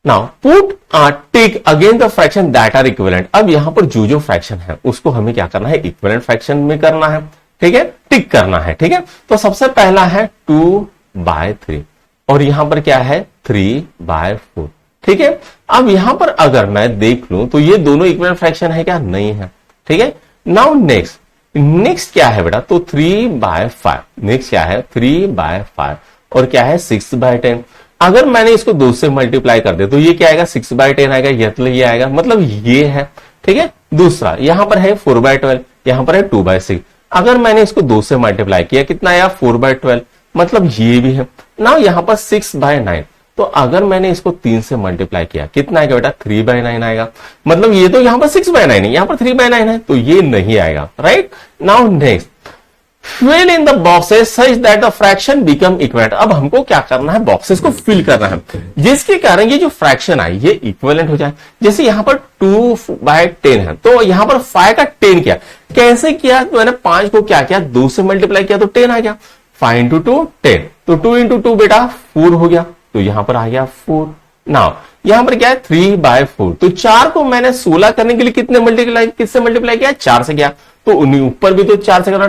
Now put tick again the fraction that are equivalent. अब यहां पर जो फ्रैक्शन है उसको हमें क्या करना है इक्विवेलेंट फ्रैक्शन में करना है, ठीक है, टिक करना है, ठीक है। तो सबसे पहला है 2/3 और यहां पर क्या है 3/4, ठीक है। अब यहां पर अगर मैं देख लूं तो ये दोनों इक्विवेलेंट फ्रैक्शन है क्या, नहीं है, ठीक है। नाउ नेक्स्ट क्या है बेटा, तो 3/5, नेक्स्ट क्या है 3/5 और क्या है 6/10। अगर मैंने इसको 2 से मल्टीप्लाई कर दे तो ये क्या आएगा 6/10 आएगा, ये आएगा, मतलब ये है, ठीक है। दूसरा यहां पर है 4/12, यहां पर है 2/6। अगर मैंने इसको 2 से मल्टीप्लाई किया कितना आया 4/12, मतलब ये भी है ना। यहां पर 6/9, तो अगर मैंने इसको 3 से मल्टीप्लाई किया कितना आएगा बेटा 3/9 आएगा, मतलब ये तो यहां पर 6/9 है, यहां पर 3/9 है, तो ये नहीं आएगा, right. Now next fill in the boxes such that the fraction become equivalent. अब हमको क्या करना है बॉक्सेस को फिल करना है जिसके कारण ये जो फ्रैक्शन आई ये इक्विवेलेंट हो जाए। जैसे यहां पर 2/10 है, तो यहां पर 5 का 10 किया, कैसे किया, तो मैंने 5 को क्या किया 2 से मल्टीप्लाई किया तो 10 आ गया, 5 इंटू 2 10, तो 2 इंटू 2 बेटा 4 हो गया, तो यहां पर आ गया 4। नाउ यहां पर क्या है 3/4, तो 4 को मैंने 16 करने के लिए किससे मल्टीप्लाई किया 4 से किया, तो ऊपर भी तो 4 से करना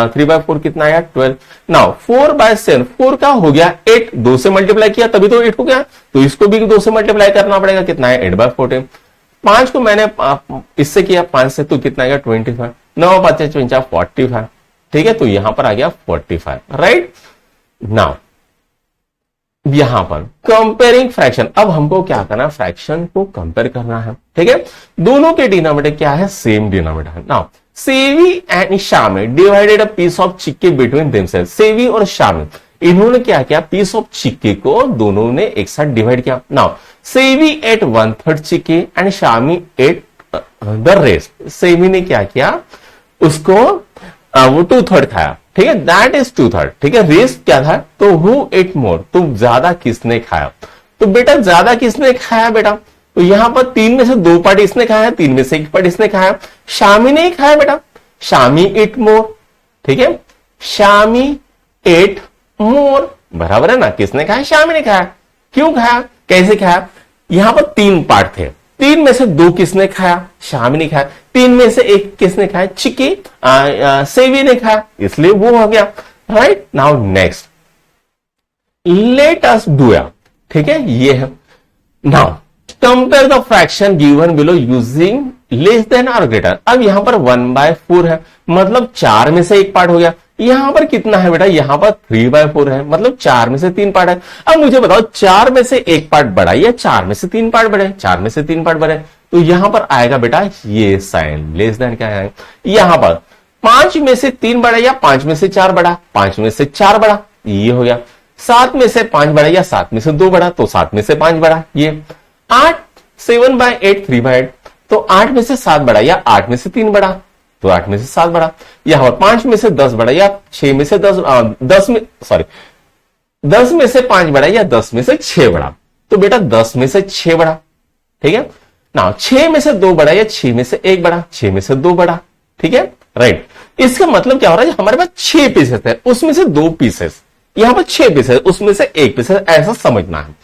3/4 कितना आया 12। नाउ 4/7, 4 का हो गया 8, 2 से मल्टीप्लाई किया तभी तो 8 हो गया, तो इसको भी 2 से मल्टीप्लाई करना पड़ेगा, कितना है 8/14। 5 को मैंने इससे किया 5 से, तो कितना आएगा 25, 9 5 45, ठीक है, तो यहां पर आ गया 45, राइट। नाउ यहां पर कंपेयरिंग फ्रैक्शन, अब हमको क्या करना है फ्रैक्शन को कंपेयर करना है, ठीक है। दोनों के डिनोमिनेटर क्या है सेम डिनोमिनेटर है। Now Sevi and Shami divided a piece of chikki between themself. Sevi और शामी इन्होंने क्या किया पीस ऑफ चिक्की को दोनों ने एक साथ डिवाइड किया। Now Sevi ate 1/3 chikki and Shami ate the rest. Sevi ने क्या किया उसको वो 2/3 खाया, ठीक है, दैट इज 2/3, ठीक है। रेस्ट क्या था, तो हु एट मोर, तो ज्यादा किसने खाया, तो बेटा ज्यादा किसने खाया बेटा, तो यहां पर 3 में से 2 पार्ट इसने खाया, 3 में से 1 पार्ट इसने खाया, शामी ने ही खाया बेटा, शामी एट मोर, ठीक है, शामी एट मोर, बराबर है ना, किसने खाया शामी ने खाया। क्यों खाया, कैसे खाया, यहां पर 3 पार्ट थे, 3 में से 2 किसने खाया शामी ने खाया, 3 में से 1 किसने खाया चिक्की सेवी ने खाया, इसलिए वो हो गया, right. Now next let us do, ठीक है, ये है। Now compare the fraction given below using less than और ग्रेटर। अब यहां पर 1/4 है, मतलब 4 में से 1 पार्ट हो गया। यहां पर कितना है बेटा, यहां पर 3/4 है, मतलब 4 में से 3 पार्ट है। अब मुझे बताओ 4 में से 1 पार्ट बड़ा या 4 में से 3 पार्ट बड़े, 4 में से 3 पार्ट बड़े, तो यहां पर आएगा बेटा ये साइन लेस देन क्या है। यहां पर 5 में से 3 बड़ा या 5 में से 4 बड़ा, 5 में से 4 बड़ा, ये हो गया। 7 में से 5 बड़ा या 7 में से 2 बड़ा, तो 7 में से 5 बड़ा, ये 8 7/8 3/8, तो 8 में से 7 बड़ा या 8 में से 3 बड़ा, तो 8 में से 7 बड़ा। यहां पर 5 में से 10 बड़ा या 6 में से 10 में से 5 बड़ा या 10 में से 6 बड़ा, तो बेटा 10 में से 6 बड़ा, ठीक है। ना 6 में से 2 बड़ा या 6 में से 1 बड़ा, 6 में से 2 बड़ा, ठीक है, राइट। इसका मतलब क्या हो रहा है, हमारे पास 6 पीसेस है, उसमें से 2 पीसेस, यहां पर 6 पीसेस, उसमें से 1 पीसेस, ऐसा समझना है,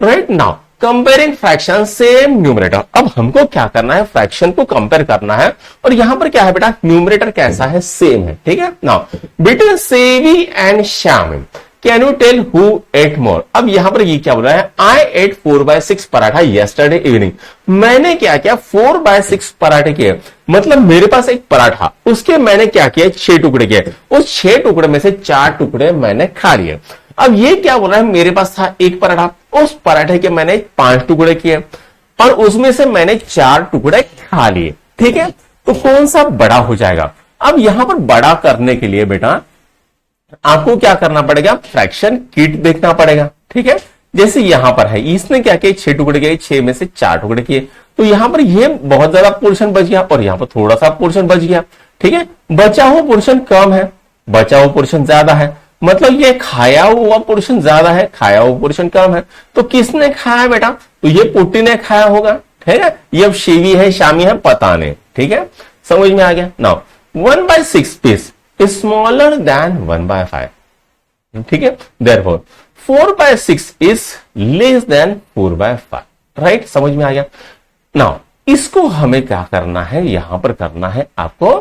right. Now comparing fraction same numerator, अब हमको क्या करना है, फ्रैक्शन को कंपेयर करना है, और यहां पर क्या है बेटा, न्यूमरेटर कैसा है, सेम है, ठीक है। Now between Sevi and Shyami can you tell who ate more, अब यहां पर ये क्या बोल रहा है, I ate 4/6 paratha yesterday evening, मैंने क्या किया, 4/6 पराठे किए, मतलब मेरे पास एक पराठा, उसके मैंने क्या किया, 6 टुकड़े किए, उस 6 टुकड़े में से 4 टुकड़े मैंने खा लिए। अब ये क्या बोल रहा है, मेरे पास था एक पराठा, उस पराठे के मैंने 5 टुकड़े किए और उसमें से मैंने 4 टुकड़े खा लिए, ठीक है। तो कौन सा बड़ा हो जाएगा, अब यहां पर बड़ा करने के लिए बेटा आपको क्या करना पड़ेगा, फ्रैक्शन किट देखना पड़ेगा, ठीक है। जैसे यहां पर है, इसने क्या किया, 6 टुकड़े किए, 6 में से 4 टुकड़े किए, तो यहां पर ये बहुत ज्यादा पोर्शन बच गया और यहां पर थोड़ा सा पोर्शन बच गया, ठीक है। बचा हुआ पोर्शन कम है, बचा हुआ पोर्शन ज्यादा है, मतलब ये खाया हुआ पोर्शन ज्यादा है, खाया हुआ पोर्शन कम है, तो किसने खाया बेटा, तो ये पुट्टी ने खाया होगा, ठीक है। ये अब शेवी है, शामी है, पता नहीं, ठीक है, समझ में आ गया। नाउ 1/6 पीस स्मॉलर देन 1/5, ठीक है, therefore 4/6 is less than 4/5, right, समझ में आ गया। नाउ इसको हमें क्या करना है, यहां पर करना है आपको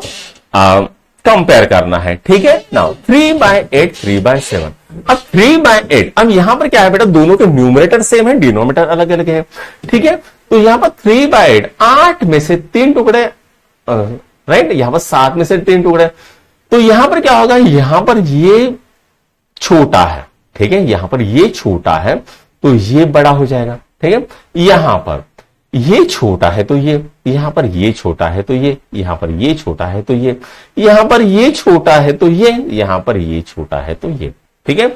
कंपेयर करना है, ठीक है। नाउ 3/8 3/7, अब 3/8, अब यहां पर क्या है बेटा, दोनों के न्यूमरेटर सेम है, डिनोमिनेटर अलग अलग है, ठीक है। तो यहां पर 3/8, 8 में से 3 टुकड़े, राइट, यहां पर 7 में से 3 टुकड़े, तो यहां पर क्या होगा, यहां पर ये छोटा है, ठीक है, यहां पर ये छोटा है तो ये बड़ा हो जाएगा, ठीक है। यहां पर ये छोटा है तो ये, यहां पर ये छोटा है तो ये, यहां पर ये छोटा है तो ये, यहां पर ये छोटा है तो ये, यहां पर ये छोटा है तो ये, ठीक है।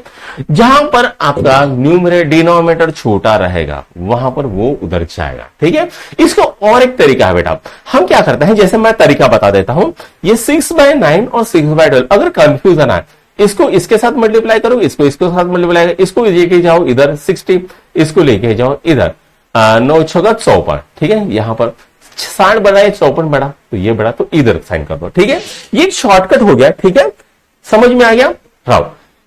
जहां पर आपका न्यूमरेटर डिनोमिनेटर छोटा रहेगा वहां पर वो उधर जाएगा, ठीक है। इसको और एक तरीका है बेटा, हम क्या करते हैं, जैसे मैं तरीका बता देता हूं, ये 6/9 और 6/12, अगर कंफ्यूजन आए, इसको इसके साथ मल्टीप्लाई करो, इसको इसके साथ मल्टीप्लाई करो, इसको लेके जाओ इधर 60, इसको लेके जाओ इधर 9 छगा 54, ठीक है। यहां पर 60 बड़ा है, 54 बड़ा, तो ये बड़ा, तो इधर साइन कर दो, ठीक है। ये शॉर्टकट हो गया, ठीक है, समझ में आ गया। राउ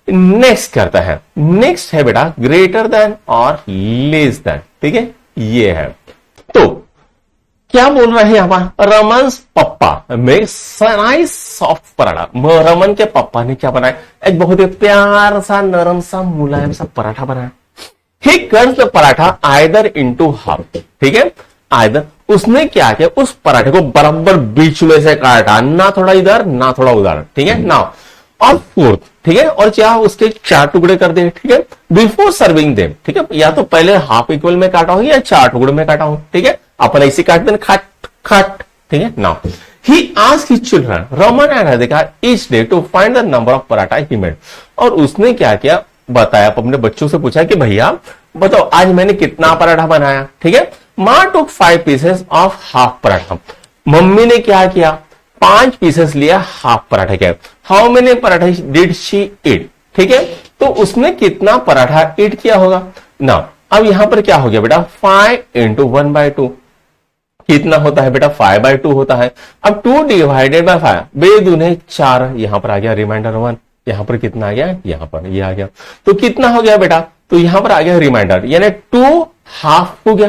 नेक्स्ट करता है, नेक्स्ट है बेटा ग्रेटर देन और लेस देन, ठीक है, ये है। तो क्या बोल रहे हैं यहां पर, Raman papa makes nice soft paratha, Raman के पापा ने क्या बनाया, एक बहुत ही प्यार सा नरम सा मुलायम सा पराठा बनाया। ही cuts the paratha either into half, ठीक है, आइदर, उसने क्या किया, उस पराठे को बराबर बीच में से काटा, ना थोड़ा इधर ना थोड़ा उधर, ठीक है। नाउ और फोर्थ, ठीक है, और क्या उसके 4 टुकड़े कर दे, ठीक है, बिफोर सर्विंग देम, ठीक है, या तो पहले हाफ इक्वल में काटा हो या 4 टुकड़े में काटा हो, ठीक है, अपन ऐसे काट दें, खट खट, ठीक है। Now he asked his children Raman and Radhika each day to find the number of paratha he made, और उसने क्या किया, बताया, अपने बच्चों से पूछा कि भैया बताओ आज मैंने कितना पराठा बनाया, ठीक है। मां took 5 pieces of half paratha, मम्मी ने क्या किया, 5 पीसेस लिया हाफ पराठा के। How many paratha did she eat, ठीक है, तो उसने कितना पराठा ईट किया होगा ना। अब यहां पर क्या हो गया बेटा, 5 × 1/2 कितना होता है बेटा, 5/2 होता है। अब 2 डिवाइडेड बाय 5 बेदूने 4, यहां पर आ गया रिमाइंडर 1, यहां पर कितना आ गया, यहां पर ये आ गया, तो कितना हो गया बेटा, तो यहां पर आ गया रिमाइंडर, यानी 2 हाफ हो गया,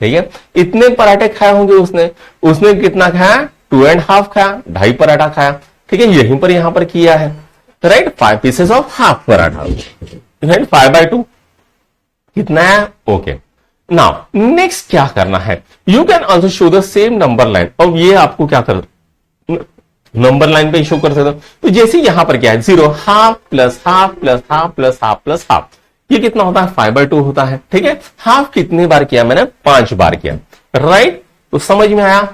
ठीक है। इतने पराठे खाए होंगे उसने, उसने कितना खाया, 2.5 खाया, 2.5 पराठा खाया, ठीक है, यहीं पर यहां पर किया है, right, 5 pieces of half paratha, 5/2 कितना है, ओके। नाउ नेक्स्ट क्या करना है, you can also show the same number line, अब ये आपको क्या कर नंबर लाइन पे शो कर सकते हो, तो जैसे यहां पर क्या है, 0 half plus half plus half plus half plus half, ये कितना होता है, 5/2 होता है, ठीक है। हाफ कितनी बार किया मैंने, 5 बार किया, राइट, तो समझ में आया।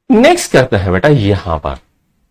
नेक्स्ट करते हैं बेटा, यहां पर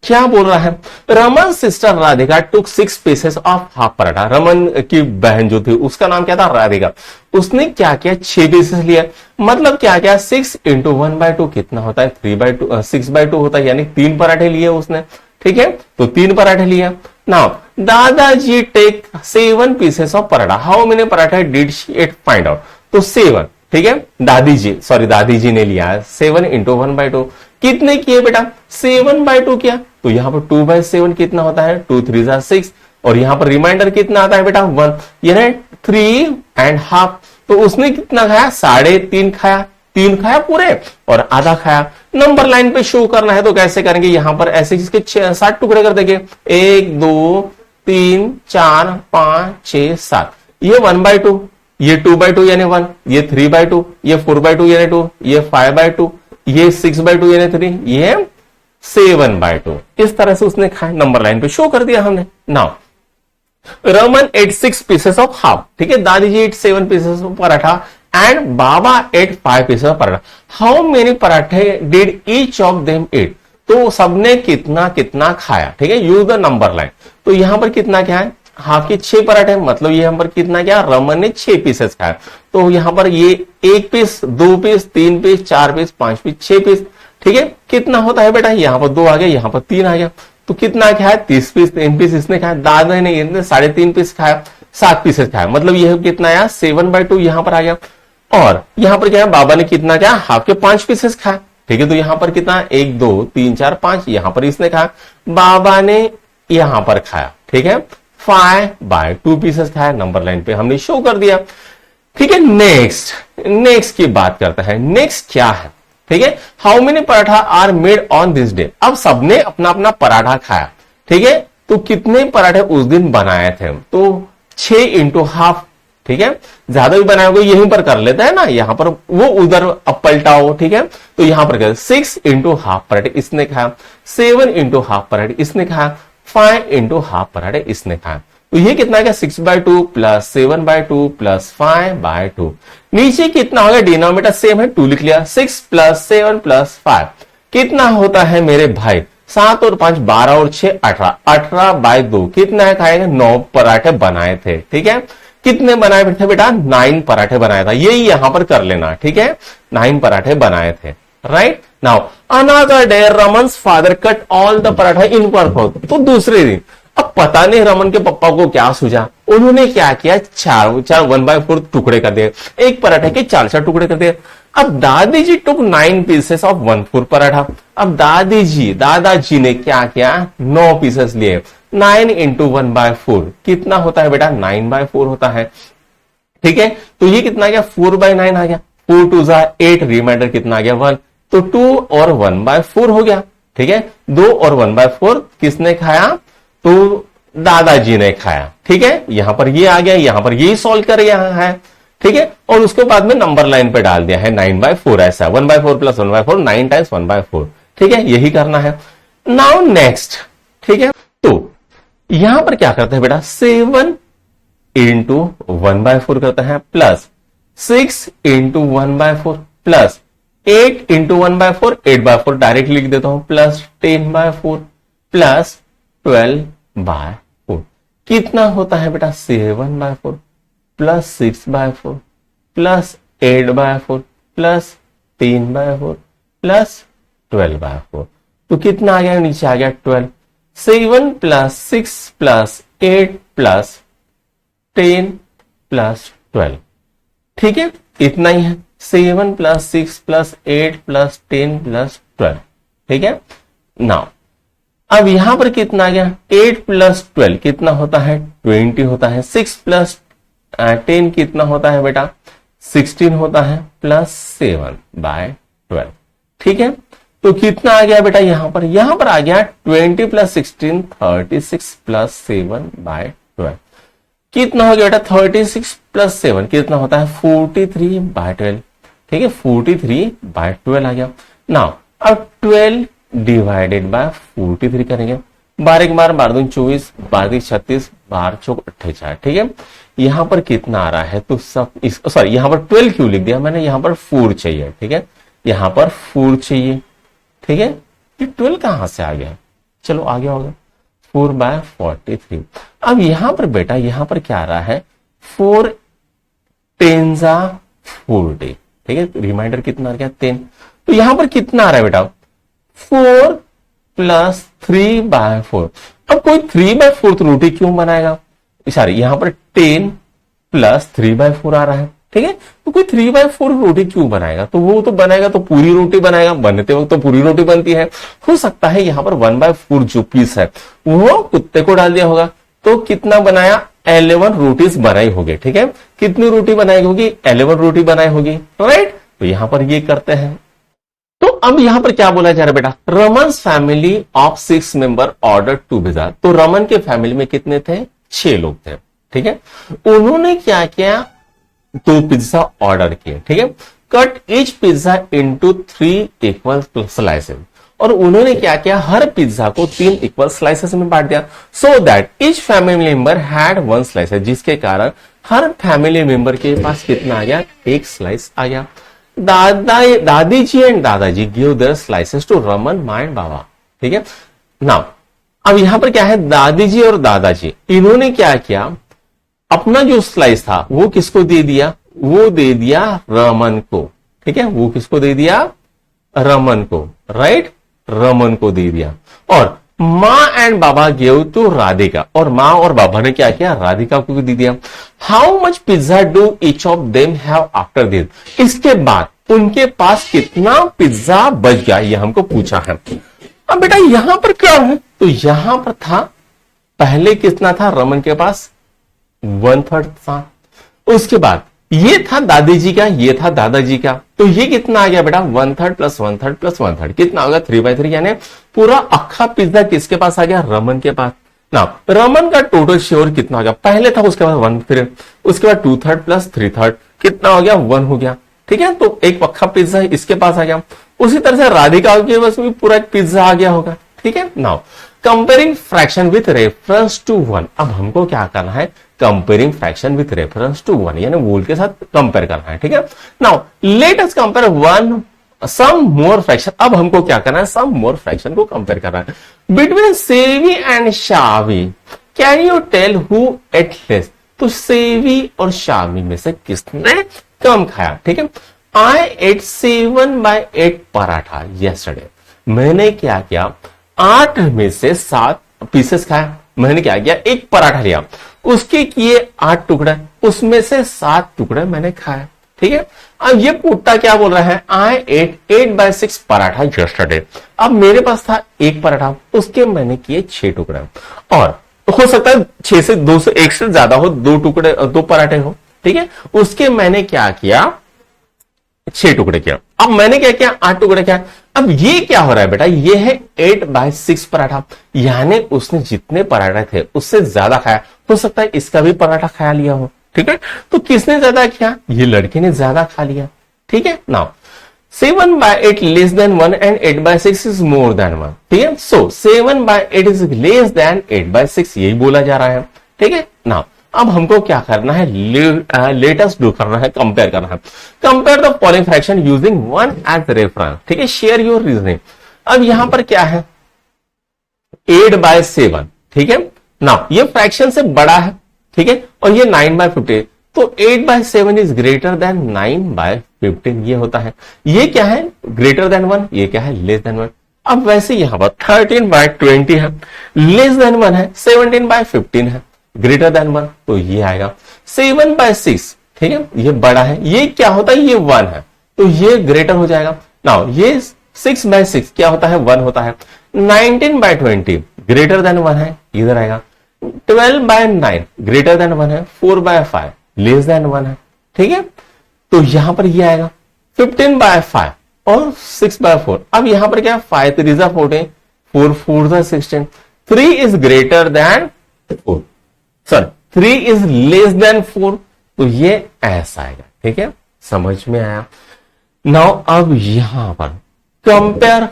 क्या बोल रहा है, Raman sister Radhika took 6 pieces of half paratha, Raman की बहन जो थी उसका नाम क्या था, राधिका, उसने क्या किया, 6 पीसेस लिया, मतलब क्या क्या 6 × 1/2 कितना होता है, 3/2 6/2 होता है, यानी 3 पराठे लिए उसने, ठीक है, तो 3 पराठे लिया। Now Dadaji take 7 pieces of paratha, how many paratha did she eat, find out, तो 7, ठीक है, दादी जी ने लिया 7 इंटू 1/2। कितने किए बेटा? 7/2 किया। तो यहां पर 2/7 कितना होता है? 2 3 6। और यहां पर रिमाइंडर कितना आता है बेटा? 1, यानी 3.5। तो उसने कितना खाया? 3.5 खाया। 3 खाया पूरे और आधा खाया। नंबर लाइन पे शो करना है तो कैसे करेंगे? यहां पर ऐसे इसके 7 टुकड़े कर देंगे। 1 2 3 4 5 6 7। ये 1/2, ये 2/2 यानी 1, ये 3/2, ये 4/2 यानी 2, ये 5/2, ये 6/2 यानी 3, ये 7/2। इस तरह से उसने खाया, नंबर लाइन पे शो कर दिया हमने। Now Raman ate 6 pieces of half. ठीक है, दादी जी ate 7 pieces of paratha and बाबा ate 5 pieces of paratha. How many पराठे did each of them eat? तो सबने कितना कितना खाया। ठीक है, यूज द नंबर लाइन। तो यहां पर कितना क्या है? हाफ के 6 पराठे, मतलब यहां पर कितना क्या? रमन ने 6 पीसेस खाया। तो यहां पर ये 1 piece, 2 piece, 3 piece, 4 piece, 5 piece, 6 piece. ठीक है, कितना होता है बेटा? यहां पर 2 आ गया, यहां पर 3 आ गया। तो कितना खाया? 30 पीस। 3 पीस इसने खाया, दादा ने 3.5 पीस खाया, 7 पीसेस खाया। मतलब यह कितना आया? 7/2 यहां पर आ गया। और यहां पर क्या है? बाबा ने कितना क्या? हाफ के 5 पीसेस खाया। ठीक है, तो यहां पर कितना? 1 2 3 4 5। यहां पर इसने खाया, बाबा ने यहां पर खाया। ठीक है, 5/2 पीसेस खाया। नंबर लाइन पे हमने शो कर दिया। ठीक है, नेक्स्ट की बात करता है। नेक्स्ट क्या है? ठीक है, how many paratha are made on this day? अब सबने अपना अपना पराठा खाया। ठीक है, तो कितने पराठे उस दिन बनाए थे? तो 6 इंटू हाफ। ठीक है, ज्यादा भी बनाए होगा यहीं पर कर लेता है ना, यहां पर वो उधर अब पलटाओ। ठीक है, तो यहां पर 6 इंटू हाफ पराठे इसने खाया, 7 इंटू हाफ पराठे इसने खाया, 5 इंटू हाफ पराठे इसने खाया। तो ये कितना है? 6/2 प्लस 7/2 प्लस 5/2। नीचे कितना होगा? डिनोमिनेटर सेम है, 2 लिख लिया। 6 प्लस 7 प्लस 5 कितना होता है मेरे भाई? 7 और 5 12 और 6 18। 18/2 कितना है खाएगा? 9 पराठे बनाए थे। ठीक है, कितने बनाए थे बेटा? 9 पराठे बनाया था। यही यहां पर कर लेना। ठीक है, 9 पराठे बनाए थे। Right now another day Raman's father cut all the paratha in 1/4। तो दूसरे दिन अब पता नहीं रमन के पापा को क्या सूझा, उन्होंने क्या किया? 1/4 टुकड़े कर दिए। एक पराठे के 4 टुकड़े कर दिए। अब दादी जी टुक 9 पीसेस ऑफ 1/4 पराठा। अब दादाजी ने क्या किया? 9 पीसेस लिए। 9 इंटू 1/4 कितना होता है बेटा? 9/4 होता है। ठीक है, तो ये कितना आ गया? 4/9 आ गया। 4 2 8, रिमाइंडर कितना आ गया? 1। तो 2 और 1/4 हो गया। ठीक है, 2 और 1/4 किसने खाया? तो दादाजी ने खाया। ठीक है, यहां पर ये आ गया, यहां पर ये सॉल्व कर यहां है। ठीक है, और उसके बाद में नंबर लाइन पे डाल दिया है 9/4। ऐसा 1/4 प्लस 1/4 9 टाइम्स 1/4। ठीक है, यही करना है। Now next. ठीक है, तो यहां पर क्या करते हैं बेटा? 7 इंटू 1/4 करते हैं plus 6 into 1/4 plus 8 into 1/4, 8/4 direct लिख देता हूं, प्लस 10/4 प्लस 12/4 कितना होता है बेटा? 7/4 प्लस 6/4 प्लस 8/4 प्लस 3/4 प्लस 12/4। तो कितना आ गया? नीचे आ गया 12। 7 प्लस 6 प्लस 8 प्लस 10 प्लस 12। ठीक है, इतना ही है। 7 प्लस 6 प्लस 8 प्लस 10 प्लस 12। ठीक है, नाउ अब यहां पर कितना आ गया? 8 प्लस 12 कितना होता है? 20 होता है। 6 प्लस 10 कितना होता है बेटा? 16 होता है, प्लस 7/12। ठीक है, तो कितना आ गया बेटा? यहां पर आ गया 20 प्लस 16 36 प्लस 7/12। कितना हो गया बेटा? 36 प्लस 7 कितना होता है? 43/12। ठीक है, 43/12 आ गया। नाउ अब 12 डिवाइडेड बाय 43 करेंगे। 12 के 12 2 24, 12 36, 12 चौक 48। ठीक है, यहां पर कितना आ रहा है? तो सब सॉरी, यहां पर 12 क्यों लिख दिया मैंने? यहां पर 4 चाहिए। ठीक है, यहां पर 4 चाहिए। ठीक है, ये 12 कहां से आ गया? चलो आ गया होगा 4/43। अब यहां पर बेटा यहां पर क्या आ रहा है? 4 10 40। ठीक है, रिमाइंडर कितना आ गया? 10। तो यहां पर कितना आ रहा है बेटा? 4 प्लस 3/4। अब कोई 3/4 रोटी क्यों बनाएगा? सॉरी, यहां पर 10 प्लस 3/4 आ रहा है। ठीक है। तो कोई 3/4 रोटी क्यों बनाएगा, तो वो तो बनाएगा तो पूरी रोटी बनाएगा, बनते वक्त तो पूरी रोटी बनती है। हो सकता है यहां पर 1/4 जो पीस है वो कुत्ते को डाल दिया होगा, तो कितना बनाया, 11 रोटीज बनाई होगी। ठीक है, कितनी रोटी बनाई होगी, 11 रोटी बनाई होगी, राइट। तो यहां पर ये करते हैं। तो अब यहां पर क्या बोला जा रहा है बेटा, Raman family of 6 member order 2 pizza. तो रमन के फैमिली में कितने थे, 6 लोग थे। ठीक है, उन्होंने क्या किया, 2 पिज्जा ऑर्डर किए। ठीक है, cut each pizza into 3 equal slices, और उन्होंने क्या किया, हर पिज्जा को 3 इक्वल स्लाइसेस में बांट दिया, so that each family member had 1 slice, जिसके कारण हर फैमिली मेंबर के पास कितना आ गया, 1 स्लाइस आ गया। Dadi ji and Dadaji give their slices to Raman, Maa and बाबा। ठीक है, नाउ अब यहां पर क्या है, दादी जी और दादाजी इन्होंने क्या किया, अपना जो स्लाइस था वो किसको दे दिया, वो दे दिया रमन को। ठीक है, वो किसको दे दिया, रमन को, राइट, रमन को दे दिया। और Maa and Baba gave to Radhika, और माँ और बाबा ने क्या किया, राधिका को दे दिया। How much pizza do each of them have after this, इसके बाद उनके पास कितना पिज्जा बच गया, ये हमको पूछा है। अब बेटा यहां पर क्या है, तो यहां पर था, पहले कितना था रमन के पास, 1/3 था। उसके बाद ये था दादी जी का, ये था दादाजी का, तो ये कितना आ गया बेटा, 1/3 प्लस 1/3 प्लस 1/3 कितना होगा, 3/3, यानी पूरा अक्खा पिज्जा किसके पास आ गया, रमन के पास ना। रमन का टोटल शेयर कितना हो गया, पहले था उसके बाद 1/3, उसके बाद 2/3 प्लस 3/3 कितना हो गया, 1 हो गया। ठीक है, तो एक अक्खा पिज्जा इसके पास आ गया। उसी तरह से राधिका के पास भी पूरा एक पिज्जा आ गया होगा। ठीक है, now comparing fraction with reference to 1, अब हमको क्या करना है, comparing fraction with reference to 1, यानी वोल के साथ कंपेयर करना है। ठीक है, now let us compare one some more fraction, अब हमको क्या करना है, सम मोर फ्रैक्शन को कंपेयर करना है between Sevi and Shavi, can you tell who ate less, तो सेवी और शावी में से किसने कम खाया। ठीक है, आई एट 7/8 पराठा यस्टरडे, मैंने क्या किया, 8 में से 7 पीसेस खाया। मैंने क्या किया, एक पराठा लिया, उसके किए 8 टुकड़े, उसमें से 7 टुकड़े मैंने खाए। ठीक है, अब ये पूछता क्या बोल रहा है, आई एट 8/6 पराठा यस्टरडे, अब मेरे पास था एक पराठा, उसके मैंने किए 6 टुकड़े, और हो सकता है 6 से 2 से 1 से ज्यादा हो, 2 टुकड़े 2 पराठे हो। ठीक है, उसके मैंने क्या किया, 6 टुकड़े किया। अब मैंने क्या किया, 8 टुकड़े किया। अब ये क्या हो रहा है बेटा, ये है 8/6 पराठा, यानी उसने जितने पराठे थे उससे ज्यादा खाया। हो सकता है इसका भी पराठा खाया लिया हो। ठीक है, तो किसने ज्यादा किया, ये लड़के ने ज्यादा खा लिया। ठीक है, now 7/8 less than 1 and 8/6 is more than 1। ठीक है, सो 7/8 इज लेस देन 8/6, यही बोला जा रहा है। ठीक है, नाउ अब हमको क्या करना है, लेटेस्ट डू करना है, कंपेयर करना है। Compare the following fraction using 1 as reference. ठीक है, शेयर योर रीजनिंग। अब यहां पर क्या है, 8/7। ठीक है, नाउ ये फ्रैक्शन से बड़ा है। ठीक है, और ये 9/15, तो 8/7 इज ग्रेटर देन 9/15, ये होता है। ये क्या है, ग्रेटर देन 1, ये क्या है, लेस देन 1। अब वैसे यहां पर 13/20 है, लेस देन 1 है, 17/15 है, ग्रेटर देन 1, तो ये आएगा 7/6। ठीक है, ये बड़ा है, ये क्या होता है, ये 1 है, तो ये ग्रेटर हो जाएगा। नाउ ये 6/6 क्या होता है, 1 होता है। 19/20 ग्रेटर देन 1 है, इधर आएगा। 12/9 ग्रेटर देन 1 है। 4/5 लेस देन 1 है। ठीक है, तो यहां पर ये आएगा 15/5 और 6/4। अब यहां पर क्या, 5 3 14, 4 4 16, 3 is greater then 4, sir 3 is less than 4, तो ये ऐसा आएगा। ठीक है, समझ में आया। नाउ अब यहां पर compare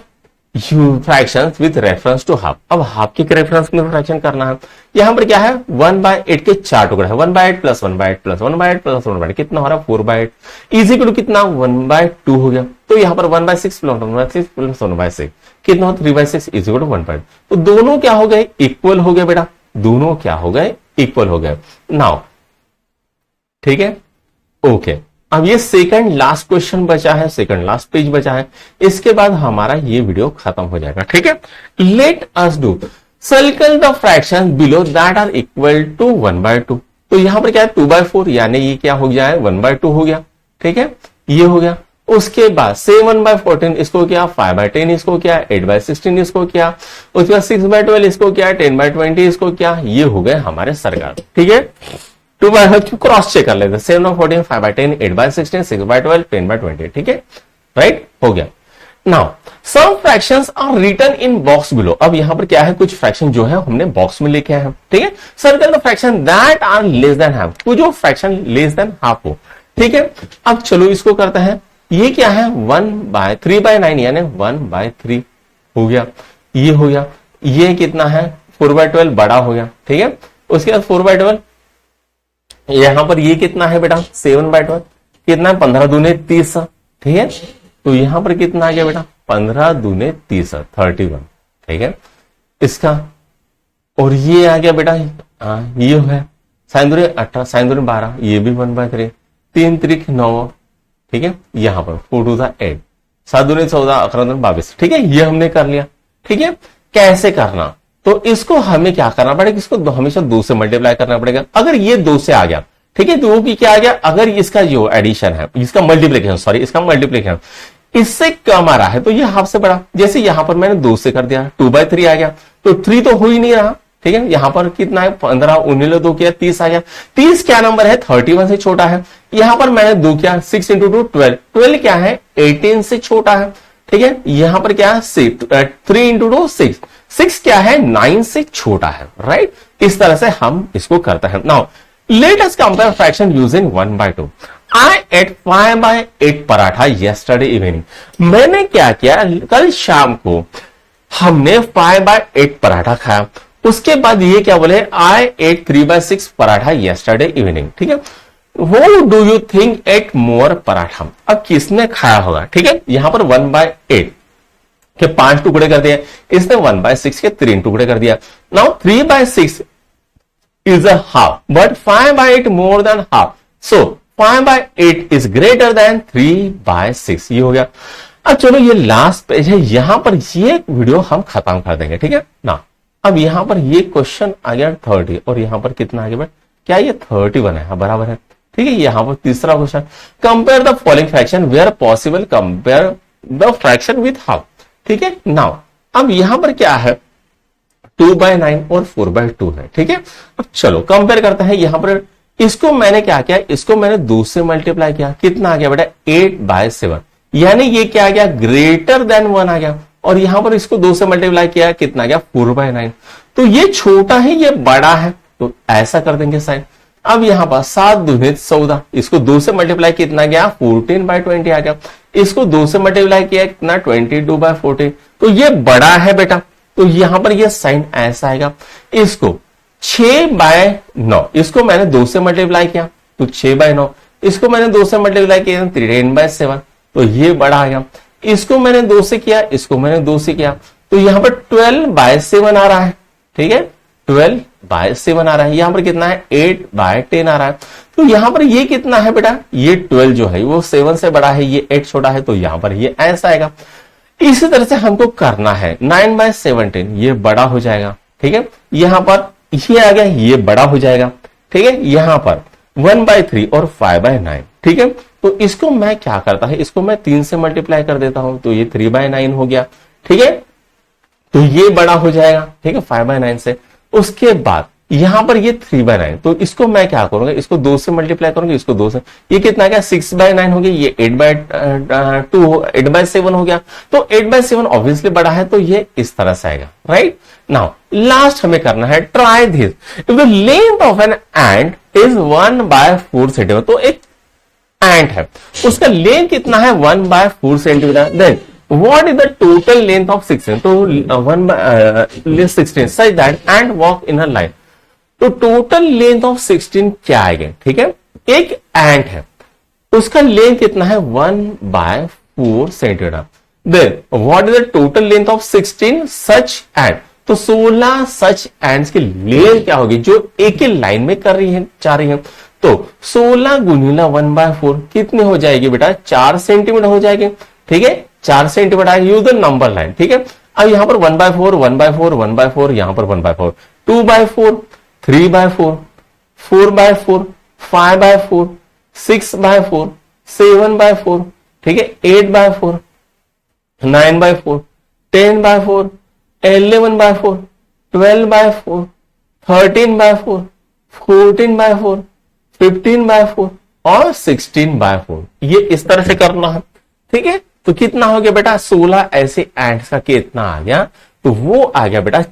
fractions with reference to half, अब हाफ के रेफरेंस में फ्रैक्शन करना है। यहां पर क्या है, 1/8 के 4 टुकड़े है, 1/8 प्लस 1/8 प्लस 1/8 प्लस 1/8 कितना हो रहा है, 4/8 इजी टू कितना, 1/2 हो गया। तो यहां पर 1/6 प्लस 1/6 प्लस 1/6 कितना हो, 3/6 इजी टू 1/2। तो दोनों क्या हो गए, इक्वल हो गए बेटा, दोनों क्या हो गए, इक्वल हो गए। नाउ ठीक है, ओके, अब ये सेकंड लास्ट क्वेश्चन बचा है, सेकंड लास्ट पेज बचा है, इसके बाद हमारा ये वीडियो खत्म हो जाएगा। ठीक है, let us do circle the fractions below that are equal to 1/2। तो यहां पर क्या है 2/4, यानी ये क्या हो गया है 1/2 हो गया, ठीक है, ये हो गया। उसके बाद 7/14 इसको क्या, 5/10 इसको क्या, 8/16 इसको क्या, उसके बाद 6/12 इसको क्या, 10/20 इसको क्या, ये हो गए हमारे सरकार, ठीक है। 2/5 क्रॉस चेक कर लेते, 7/14, 5/10, 8/16, 6/12, 10/20, ठीक है, राइट, हो गया। Now some fractions are written in box below. अब यहां पर क्या है, कुछ फ्रैक्शन जो है हमने बॉक्स में लिखे हैं, ठीक है। Circle the fraction that are less than half, वो जो फ्रैक्शन लेस देन हाफ हो, ठीक है। अब चलो इसको करते हैं, ये क्या है 1/3/9 यानी 1/3 हो गया, ये हो गया। ये कितना है 4/12 बड़ा हो गया, ठीक है। उसके बाद 4/12, यहां पर ये कितना है बेटा 7/12, कितना है 15 दूने 30, ठीक है। तो यहां पर कितना आ गया बेटा 15 दूने 30, 31, ठीक है इसका। और ये आ गया बेटा ये है साइन दूने 18, साइन दूने 12, ये भी 1/3, 3 त्रिक 9, ठीक है। यहां पर 4 2 8, 7 दूने 14, 11 दूने 22, ठीक है। ये हमने कर लिया, ठीक है। कैसे करना, तो इसको हमें क्या करना पड़ेगा, इसको हमेशा 2 से मल्टीप्लाई करना पड़ेगा। अगर ये 2 से आ गया, ठीक है, 2 की क्या आ गया, अगर इसका जो एडिशन है, इसका मल्टीप्लीकेशन, सॉरी इसका मल्टीप्लीकेशन इससे कम आ रहा है तो ये हाफ से बड़ा। जैसे यहां पर मैंने 2 से कर दिया, 2/3 आ गया, तो 3 तो हो ही नहीं रहा, ठीक है। यहां पर कितना है 15, 19 2 किया 30 आ गया। 30 क्या नंबर है 31 से छोटा है। यहां पर मैंने 2 किया, 6 × 2 12, 12 क्या है 18 से छोटा है, ठीक है। यहां पर क्या है 3 × 2 6, 6 क्या है 9 से छोटा है, राइट। इस तरह से हम इसको करते हैं। Now let us compare fraction using 1/2। I ate 5/8 paratha yesterday evening। मैंने क्या किया, कल शाम को हमने 5/8 पराठा खाया। उसके बाद ये क्या बोले, I ate 3/6 paratha yesterday evening, ठीक है। Who do you think ate more paratha. अब किसने खाया होगा, ठीक है। यहां पर 1/8 के 5 टुकड़े कर दिए, इसने 1/6 के 3 टुकड़े कर दिया। Now 3/6 is a half, but 5/8 more than half. So 5/8 is greater than 3/6। ये हो गया। अब चलो ये लास्ट पेज है, यहां पर ये वीडियो हम खत्म कर देंगे, ठीक है ना। अब यहां पर ये क्वेश्चन आ गया 30 और यहां पर कितना आ गया, क्या ये 31 है, बराबर है, ठीक है। यहां पर तीसरा question, compare the following fraction where possible compare the fraction with half, ठीक है। नाउ अब यहां पर क्या है 2/9 और 4/2 है, ठीक है। अब चलो कंपेयर करते हैं। यहां पर इसको मैंने क्या किया, इसको मैंने 2 से मल्टीप्लाई किया, कितना आ गया बेटा 8/7, यानी ये क्या आ गया ग्रेटर देन 1 आ गया। और यहां पर इसको 2 से मल्टीप्लाई किया, कितना आ गया 4/9। तो ये छोटा है ये बड़ा है, तो ऐसा कर देंगे साइन। अब यहां पर 7 दूने 14, इसको 2 से मल्टीप्लाई कितना गया 14/20 आ गया। इसको 2 से मल्टीप्लाई किया कितना 22/14, तो ये बड़ा है बेटा, तो यहां पर ये साइन ऐसा आएगा। इसको 6/9, इसको मैंने 2 से मल्टीप्लाई किया तो 6/9, इसको मैंने 2 से मल्टीप्लाई किया 10/7, तो ये बड़ा आ गया। इसको मैंने 2 से किया, इसको मैंने 2 से किया, तो यहां पर 12/7 आ रहा है, ठीक है 12/7 आ रहा है। यहां पर कितना है 8/10 आ रहा है। तो यहां पर ये कितना है बेटा, ये 12 जो है वो 7 से बड़ा है, ये 8 छोटा है, तो यहां पर ये ऐसा आएगा। इसी तरह से हमको करना है 9/17, ये बड़ा हो जाएगा, ठीक है। यहां पर ये आ गया, ये बड़ा हो जाएगा, ठीक है। यहां पर 1/3 और 5/9, ठीक है। तो इसको मैं क्या करता है, इसको मैं 3 से मल्टीप्लाई कर देता हूं, तो ये 3/9 हो गया, ठीक है। तो ये बड़ा हो जाएगा, ठीक है 5/9 से। उसके बाद यहां पर ये 3/9, तो इसको मैं क्या करूंगा, इसको 2 से मल्टीप्लाई करूंगा, इसको 2 से, ये कितना गया 6/9 हो गया, ये 8/7 हो गया। तो 8/7 ऑब्वियसली बड़ा है, तो ये इस तरह से आएगा, राइट। नाउ लास्ट हमें करना है try this, if the length of an ant is 1/4 centimetre. तो एक एंट है, उसका लेंथ कितना है 1/4 centimetre, then what is the total length of 16, तो 1/16 such that ant walk in a line। तो टोटल लेंथ ऑफ 16 क्या आएगा, ठीक है। एक एंट है, उसका लेंथ कितना है 1/4 centimetre, then what is the total length of 16 such ant. तो 16 सच एंट्स की लेंथ क्या होगी जो एक ही लाइन में कर रही है, जा रही है। तो 16 गुणिला 1/4 कितनी हो जाएगी बेटा 4 सेंटीमीटर हो जाएगी, ठीक है 4 centimetre. Use the number line, ठीक है। अब यहां पर 1/4 1/4 1/4, यहां पर 1/4 2/4 3/4 4/4, 5/4, 6/4, 7/4, ठीक है, 8/4, 9/4, 10/4, 11/4, 12/4, 13/4, 14/4, 15/4 और 16/4। ये इस तरह से करना है, ठीक है। तो कितना हो गया बेटा, 16 ऐसे एंड्स का कितना आ गया, तो वो आ गया बेटा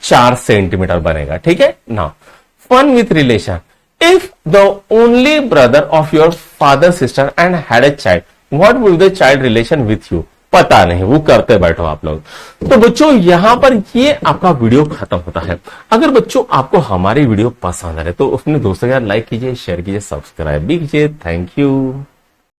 4 सेंटीमीटर बनेगा, ठीक है ना। Fun with relation, if the only brother of your father sister and had a child, what will the child relation with you, पता नहीं, वो करते बैठो आप लोग। तो बच्चों यहां पर ये आपका वीडियो खत्म होता है। अगर बच्चों आपको हमारी वीडियो पसंद आ रहे तो अपने दोस्तों के साथ लाइक कीजिए, शेयर कीजिए, सब्सक्राइब भी कीजिए। Thank you.